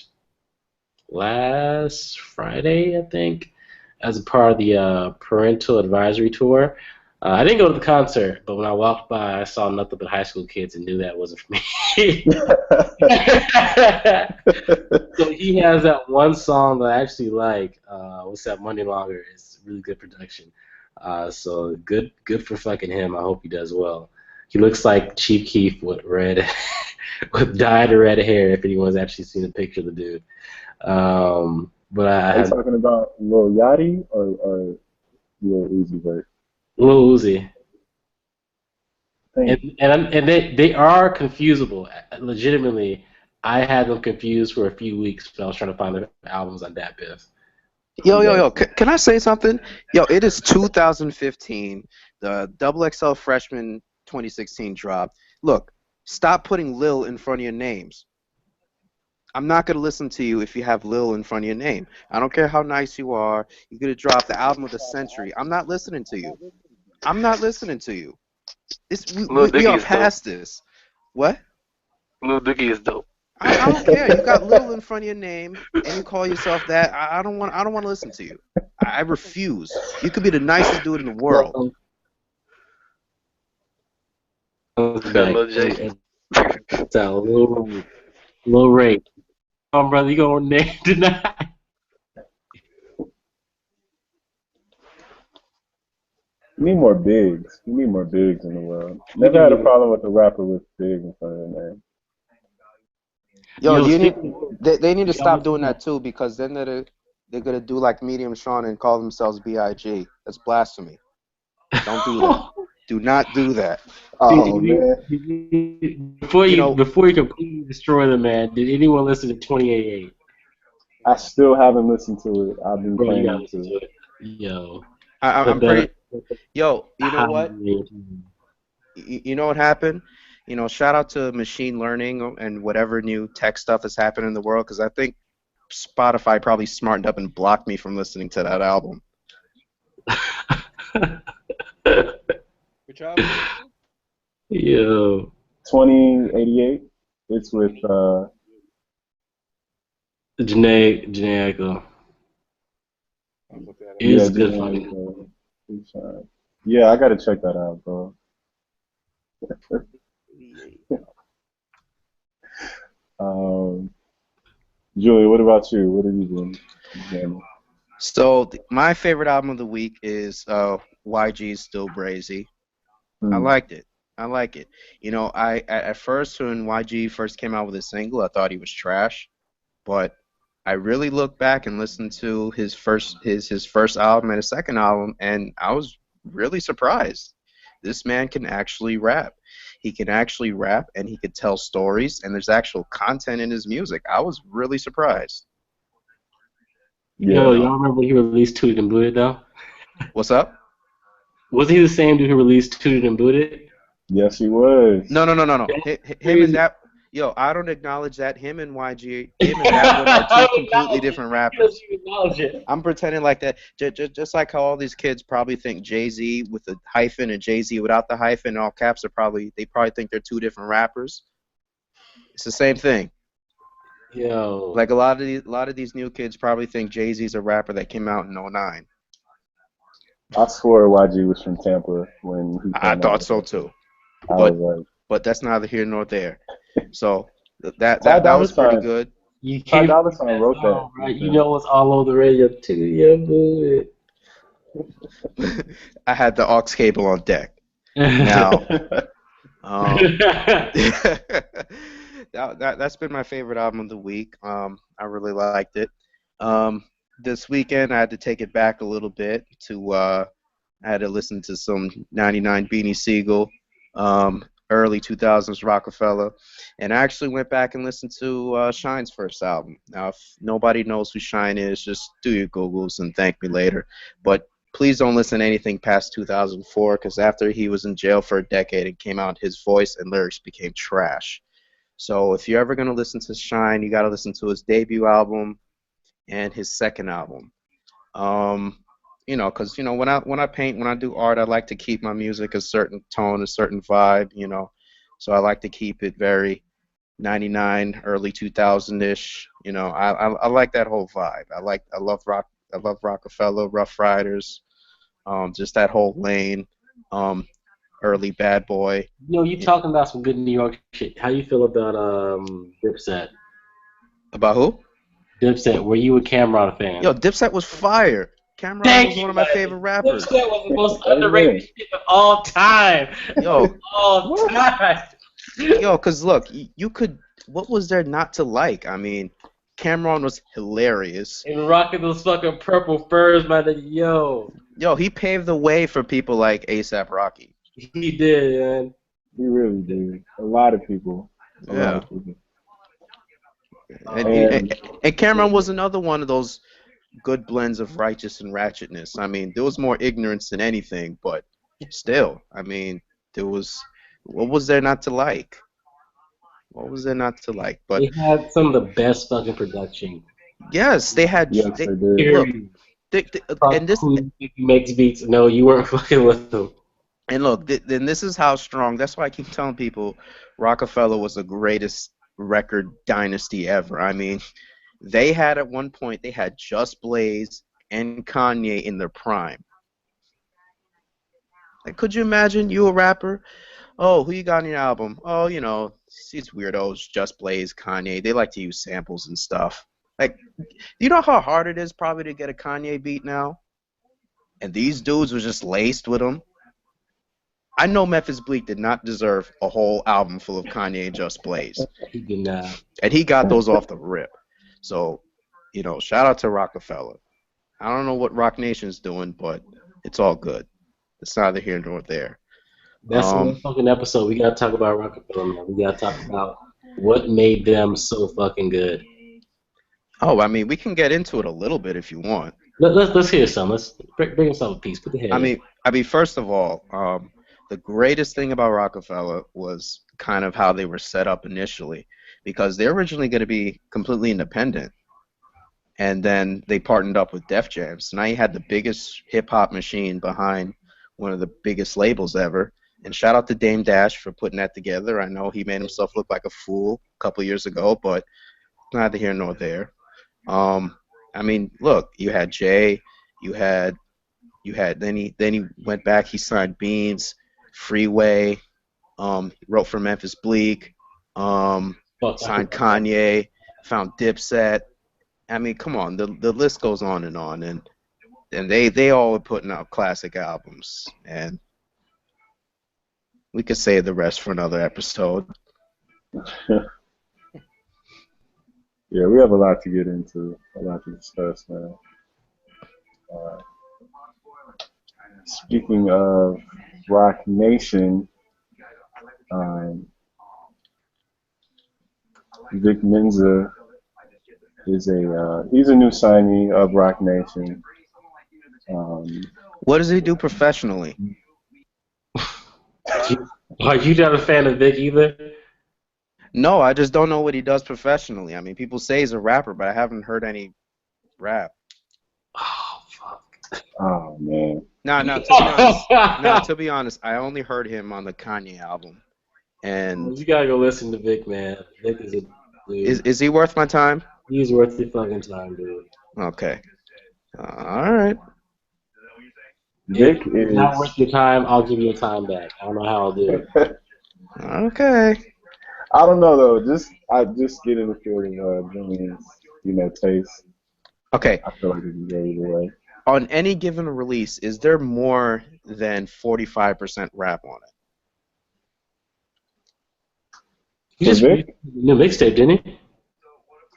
last Friday, I think, as a part of the Parental Advisory Tour. I didn't go to the concert, but when I walked by, I saw nothing but high school kids and knew that wasn't for me. So he has that one song that I actually like. What's that? Money Longer. It's really good production. So good for fucking him. I hope he does well. He looks like Chief Keef with with dyed red hair. If anyone's actually seen a picture of the dude. But Are you talking about Lil Yachty or Lil Uzi Vert? Lil Uzi. Thank you. And they are confusable. Legitimately, I had them confused for a few weeks when I was trying to find their albums on Dat Piff. Yo. Can I say something? Yo, it is 2015. The Double XL Freshman 2016 drop. Look, stop putting Lil in front of your names. I'm not going to listen to you if you have Lil in front of your name. I don't care how nice you are. You're going to drop the album of the century. I'm not listening to you. I'm not listening to you. We are past this. What? Lil Dicky is dope. I don't care. You got Lil in front of your name, and you call yourself that. I don't want to listen to you. I refuse. You could be the nicest dude in the world. Lil J. It's a little rate. Come on, brother, you gonna name deny? You need more bigs in the world. Never had a problem with a rapper with big in front of their name. Yo, Yo, you need speaking. they need to Y'all stop mentioned doing that. that too because then they're gonna do like Medium Sean and call themselves Big. That's blasphemy. Don't do that. Do not do that. Oh man, You know, Before you completely destroy the man, did anyone listen to 2088? I still haven't listened to it. I've been Bro, you gotta planning listen to. to it. Yo, I'm put that. pretty. Yo, you know what? You know what happened? You know, shout out to machine learning and whatever new tech stuff has happened in the world because I think Spotify probably smartened up and blocked me from listening to that album. Which album? Yo, 2088. It's with Janae Echo. yeah, It's good Janae. fucking. Yeah, I gotta check that out, bro. Um, Julie, what about you? What have you been jamming? So my favorite album of the week is YG's Still Brazy. I Hmm. liked it. I like it. You know, at first when YG first came out with a single, I thought he was trash, but I really looked back and listened to his first album and his second album, and I was really surprised. This man can actually rap. He can actually rap, and he could tell stories, and there's actual content in his music. I was really surprised. Yeah, Yo, You know, y'all remember when he released Tooted and Booted though? what's up? Was he the same dude who released Tooted and Booted? yes, he was. No, no, no, no, no. That's Him and crazy. that. Yo, I don't acknowledge that. Him and YG, him and that one are two I don't completely acknowledge it. different He doesn't rappers. even acknowledge it. I'm pretending like that, just like how all these kids probably think Jay Z with the hyphen and Jay Z without the hyphen, all caps are they probably think they're two different rappers. It's the same thing. Yo, Like a lot of these new kids probably think Jay Z's a rapper that came out in '09. I swore YG was from Tampa when he I came out thought with so that. too, I but was like, that's neither here nor there. So Ty that Dolla was pretty Sign. good. you Ty came Dolla with Sign that wrote that song, right? with You him. know what's all over the radio Tooted and Booted. I had the aux cable on deck. Now, that's been my favorite album of the week. I really liked it. Um, this weekend I had to take it back a little bit to I had to listen to some '99 Beanie Siegel, early 2000s Rockefeller, and I actually went back and listened to Shine's first album. Now, if nobody knows who Shine is, just do your Googles and thank me later. But please don't listen to anything past 2004 because after he was in jail for a decade and came out, his voice and lyrics became trash. So if you're ever going to listen to Shine, you got to listen to his debut album and his second album. Um, you know, because when I paint, when I do art, I like to keep my music a certain tone, a certain vibe. You know, so I like to keep it very 99, early 2000 ish. You know, I like that whole vibe. I love rock. I love Rockefeller, Rough Riders, just that whole lane. Um, early Bad Boy. You know, you Y- talking about some good New York shit. How you feel about Dipset? About who? Dipset, were you a Cameron fan? Yo, Dipset was fire. Cameron Thank was one you, of my Leslie. favorite rappers. Dipset was the most underrated Amen. shit of all time. Of Yo, all What? time. yo, cause look, you could. What was there not to like? I mean, Cameron was hilarious. And rocking those fucking purple furs, my nigga. Yo, Yo, he paved the way for people like ASAP Rocky. he did, man. He really did. A lot of people. A lot Yeah, of people. and And and Cameron was another one of those good blends of righteous and ratchetness. I mean, there was more ignorance than anything, but still, I mean, there was. What was there not to like? What was there not to like? But They had some of the best fucking production. yes, they had. yes, they did. Look, Period. and Fuck this who makes beats. No, you weren't fucking with them. and look, then this is how strong. That's why I keep telling people, Rockefeller was the greatest record dynasty ever. I mean, they had at one point they had Just Blaze and Kanye in their prime. Like, could you imagine you a rapper? Oh, who you got on your album? Oh, you know, these weirdos, Just Blaze, Kanye. They like to use samples and stuff. Like, you know how hard it is probably to get a Kanye beat now? And these dudes were just laced with them. I know Memphis Bleak did not deserve a whole album full of Kanye and Just Blaze, He did not. and he got those off the rip. So, shout out to Rockefeller. I don't know what Rock Nation's doing, but it's all good. It's neither here nor there. That's one fucking episode. We gotta talk about Rockefeller, man. We gotta talk about what made them so fucking good. Oh, I mean, we can get into it a little bit if you want. Let's hear some. Let's bring us up a piece. Put the head. I mean, first of all, the greatest thing about Rockefeller was kind of how they were set up initially, because they're originally going to be completely independent, and then they partnered up with Def Jam. So now you had the biggest hip hop machine behind one of the biggest labels ever. And shout out to Dame Dash for putting that together. I know he made himself look like a fool a couple years ago, but neither here nor there. I mean, look, you had Jay, you had then he went back, he signed Beans, Freeway, wrote for Memphis Bleak, signed Kanye, found Dipset. I mean, come on, the list goes on, and they all are putting out classic albums, and we could save the rest for another episode. Yeah, we have a lot to get into, a lot to discuss, man. Speaking of Rock Nation, Vic Mensa is he's a new signee of Rock Nation. What does he do professionally? Are you not a fan of Vic either? No, I just don't know what he does professionally. I mean, people say he's a rapper, but I haven't heard any rap. Oh fuck. Oh man. No, to be honest, I only heard him on the Kanye album. And you gotta go listen to Vic, man. Vic is a dude. Is he worth my time? He's worth your fucking time, dude. Okay. All right. Vic if it's not worth your time, I'll give you your time back. I don't know how I'll do it. Okay. I don't know though. I just get in the feeling of Julian's, taste. Okay. I feel like it can go either way. On any given release, is there more than 45% rap on it? He just released a new mixtape, didn't he?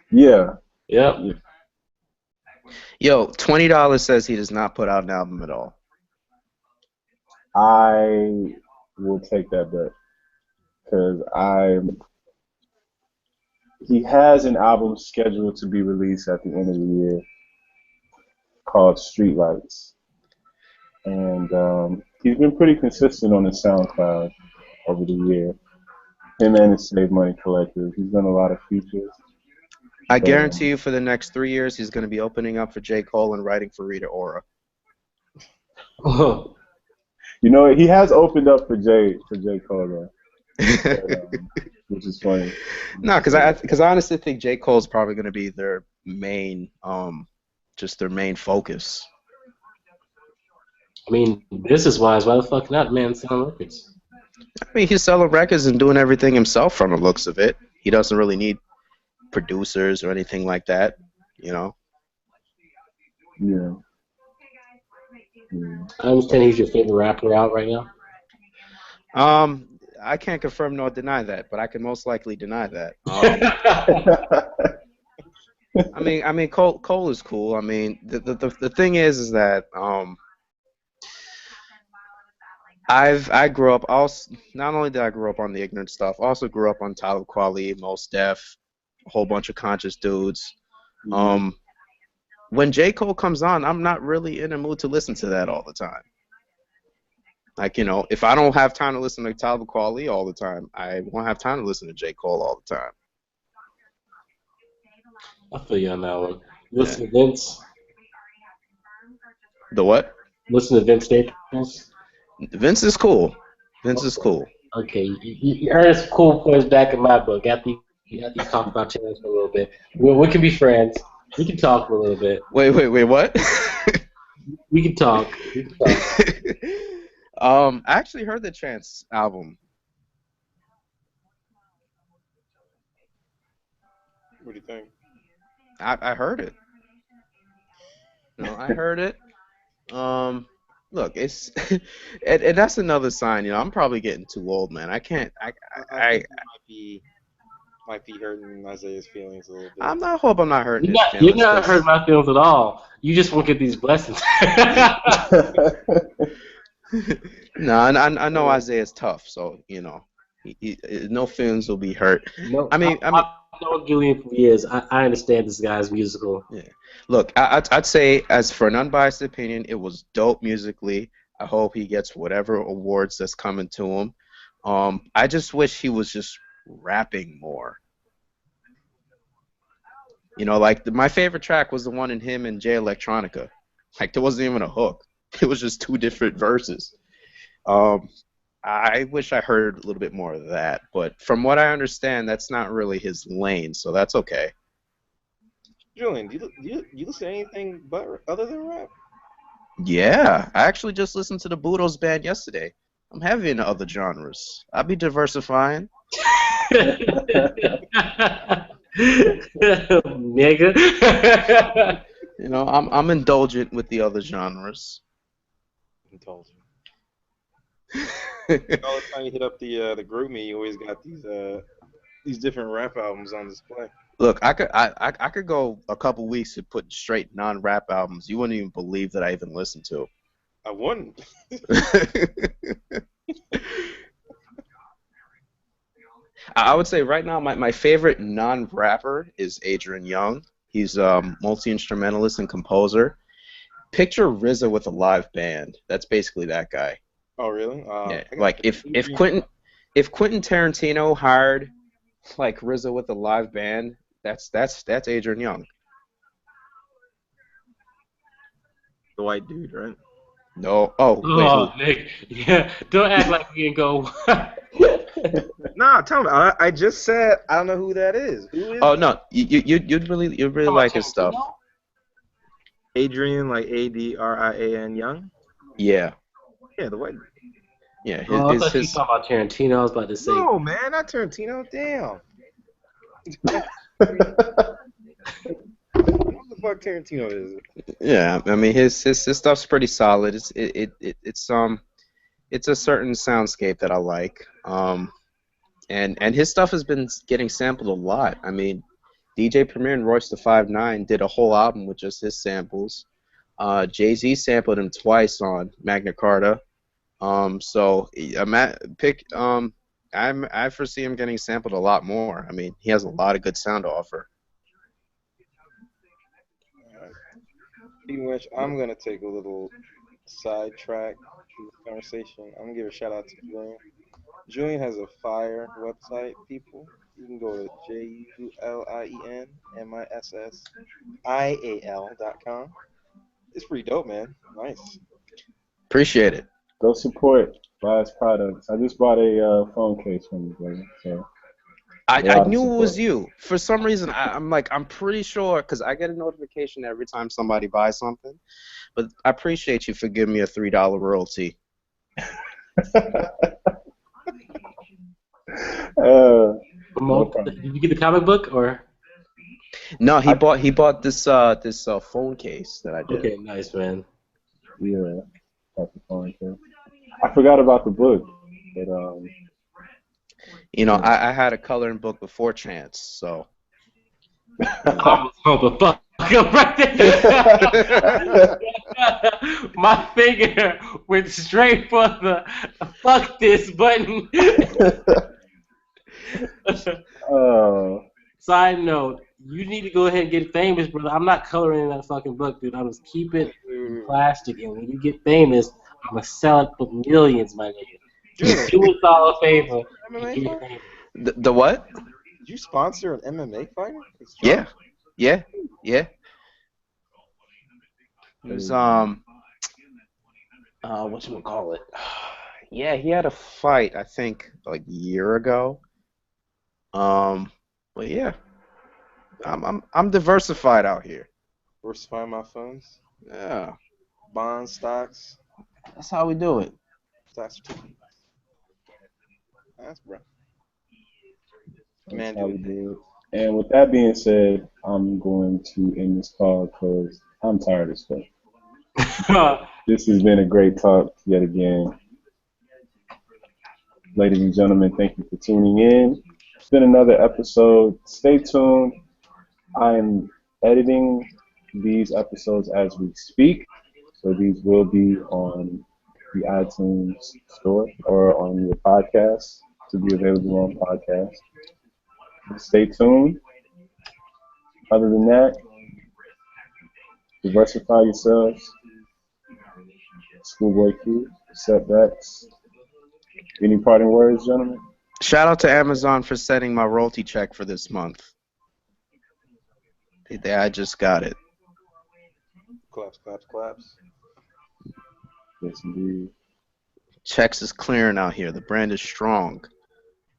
Yeah. Yep. Yo, $20 says he does not put out an album at all. I will take that bet because he has an album scheduled to be released at the end of the year called Streetlights, and he's been pretty consistent on his SoundCloud over the year. Him and his Save Money Collective. He's done a lot of features. I guarantee you for the next 3 years he's going to be opening up for J. Cole and writing for Rita Ora. He has opened up for J. Cole though, which is funny. No, because I honestly think J. Cole's probably going to be their main, just their main focus. I mean, business-wise, why the fuck not, man? Selling records. I mean, he's selling records and doing everything himself from the looks of it. He doesn't really need producers or anything like that, Yeah. I understand he's your favorite rapper out right now. I can't confirm nor deny that, but I can most likely deny that. I mean, Cole is cool. I mean, the thing is that I grew up also. Not only did I grow up on the ignorant stuff, I also grew up on Talib Kweli, Mos Def, a whole bunch of conscious dudes. When J. Cole comes on, I'm not really in a mood to listen to that all the time. Like, if I don't have time to listen to Talib Kweli all the time, I won't have time to listen to J. Cole all the time. I feel you on that one. Listen to Vince. The what? Listen to Vince Staples. Vince is cool. Vince is cool. Okay, you earned some cool points back in my book. After you talk about Chance for a little bit, we can be friends. We can talk for a little bit. Wait, what? We can talk. I actually heard the Chance album. What do you think? I heard it. I heard it. look, it's and that's another sign. I'm probably getting too old, man. I can't. I think you might be hurting Isaiah's feelings a little bit. I hope I'm not hurting his You're feelings, not hurt because my feelings at all. You just won't get these blessings. no, I know Isaiah's tough, so no feelings will be hurt. No, I mean, I've known Julian for years. I understand this guy's musical. yeah. Look, I'd say, as for an unbiased opinion, it was dope musically. I hope he gets whatever awards that's coming to him. I just wish he was just rapping more. Like my favorite track was the one in him and Jay Electronica. Like there wasn't even a hook. It was just two different verses. Um, I wish I heard a little bit more of that, but from what I understand, that's not really his lane, so that's okay. Julian, do you listen to anything but other than rap? Yeah, I actually just listened to the Budos band yesterday. I'm heavy into other genres. I'll be diversifying. Nigga. I'm indulgent with the other genres. Indulgent. All the time you hit up the group me, you always got these different rap albums on display. Look, I could go a couple weeks to put straight non-rap albums. You wouldn't even believe that I even listened to. I wouldn't. I would say right now my favorite non-rapper is Adrian Young. He's a multi-instrumentalist and composer. Picture RZA with a live band. That's basically that guy. Oh, really? Yeah, like if Quentin Tarantino hired like RZA with a live band, that's Adrian Young. The white dude, right? No. Oh, wait. Oh, Nick. Yeah. Don't act like we can go. Nah, tell me. I just said I don't know who that is. Who is? Oh no, you'd really like his stuff. Adrian, like Adrian Young. Yeah. Yeah, the white. Yeah. I thought you were talking about Tarantino. I was about to say. No, man, not Tarantino. Damn. What the fuck Tarantino is? Yeah, I mean his stuff's pretty solid. It's a certain soundscape that I like. And his stuff has been getting sampled a lot. I mean, DJ Premier and Royce the 5'9" did a whole album with just his samples. Jay-Z sampled him twice on Magna Carta. I foresee him getting sampled a lot more. I mean, he has a lot of good sound to offer. Speaking of which, I'm gonna take a little sidetrack to this conversation. I'm gonna give a shout out to Julian. Julian has a fire website, people. You can go to JulienMissSial.com. It's pretty dope, man. Nice. Appreciate it. Go support, buy his products. I just bought a phone case from you, brother. So I knew it was you. For some reason, I'm pretty sure, because I get a notification every time somebody buys something. But I appreciate you for giving me a $3 royalty. Did you get the comic book or? No, he bought this phone case that I did. Okay, nice, man. Yeah, got the phone case. I forgot about the book, but I had a coloring book before Chance, so. Oh, the fuck up right there. My finger went straight for the fuck this button. Side note, you need to go ahead and get famous, brother. I'm not coloring in that fucking book, dude. I'm just keep it in plastic, and when you get famous, I'm gonna sell it for millions, my nigga. Just do us all a favor. And get famous. The what? Did you sponsor an MMA fighter? Yeah. It was whatchamacallit? Yeah, he had a fight, I think, like a year ago. But yeah, I'm diversified out here. Diversify my funds. Yeah, Bonds, stocks. that's how we do it. Stocks certificates. That's bro. that's how we do it. And with that being said, I'm going to end this call because I'm tired as fuck. This has been a great talk yet again. Ladies and gentlemen, thank you for tuning in. It's been another episode. Stay tuned. I am editing these episodes as we speak, so these will be on the iTunes store or on your podcast to be available on podcast. Stay tuned. Other than that, diversify yourselves. ScHoolboy Q, Setbacks. Any parting words, gentlemen? Shout out to Amazon for sending my royalty check for this month. I just got it. Claps, claps, claps. Yes, indeed. Checks is clearing out here. The brand is strong.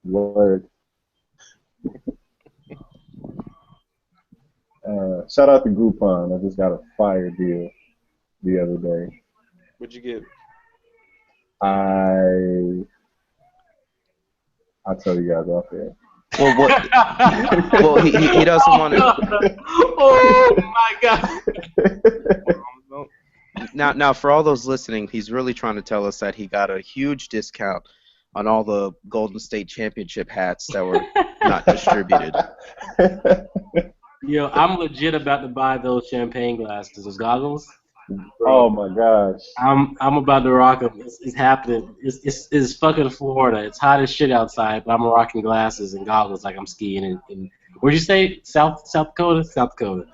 Word. Shout out to Groupon. I just got a fire deal the other day. What'd you get? I'll tell you guys off there. Well, what? Well, he doesn't want to. Oh my God! Now, for all those listening, he's really trying to tell us that he got a huge discount on all the Golden State Championship hats that were not distributed. Yo, I'm legit about to buy those champagne glasses, those goggles. Oh my gosh. I'm about to rock them. It's happening. It's fucking Florida. It's hot as shit outside, but I'm rocking glasses and goggles like I'm skiing in where'd you say? South Dakota? South Dakota.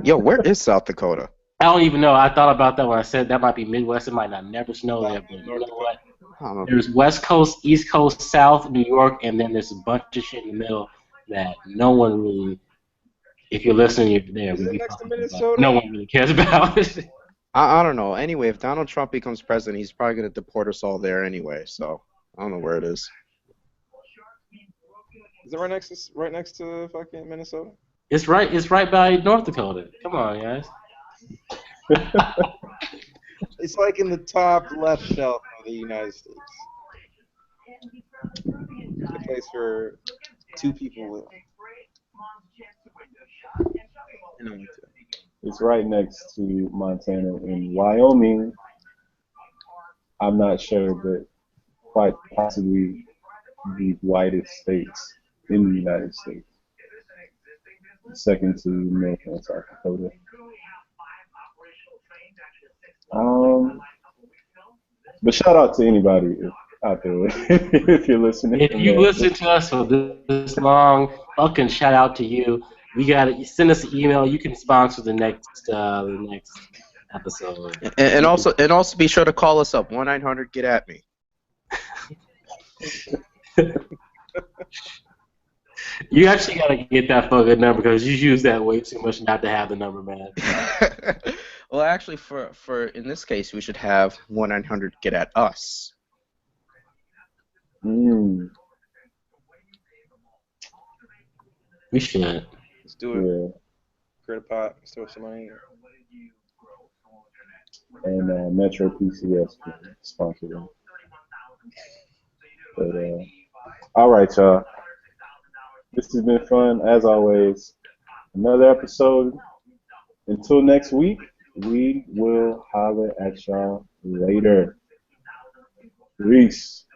Yo, where is South Dakota? I don't even know. I thought about that when I said that might be Midwest. It might not never snow there, but you know what? I don't know. There's West Coast, East Coast, South, New York, and then there's a bunch of shit in the middle that no one really, if you're listening, you're there. Is it next to talking Minnesota? about. No one really cares about it. I don't know. Anyway, if Donald Trump becomes president, he's probably going to deport us all there anyway. So I don't know where it is. Is it right next to fucking Minnesota? It's right by North Dakota. Come on, guys. It's like in the top left shelf of the United States. It's a place where two people live. It's right next to Montana and Wyoming. I'm not sure, but quite possibly the whitest states in the United States. Second to North and South Dakota. But shout out to anybody out there if you're listening. If you listen to us for this long, fucking shout out to you. We got to send us an email. You can sponsor the next episode. And also be sure to call us up 1-900-GET-AT-ME. You actually got to get that fucking number because you use that way too much not to have the number, man. Well, actually, for in this case, we should have 1-900-GET-AT-US. Mm. We should. Let's do it. Yeah. Create a pot. Let's throw some money. And Metro PCS can sponsor them. But all right, y'all. This has been fun as always. Another episode. Until next week, we will holler at y'all later. Peace.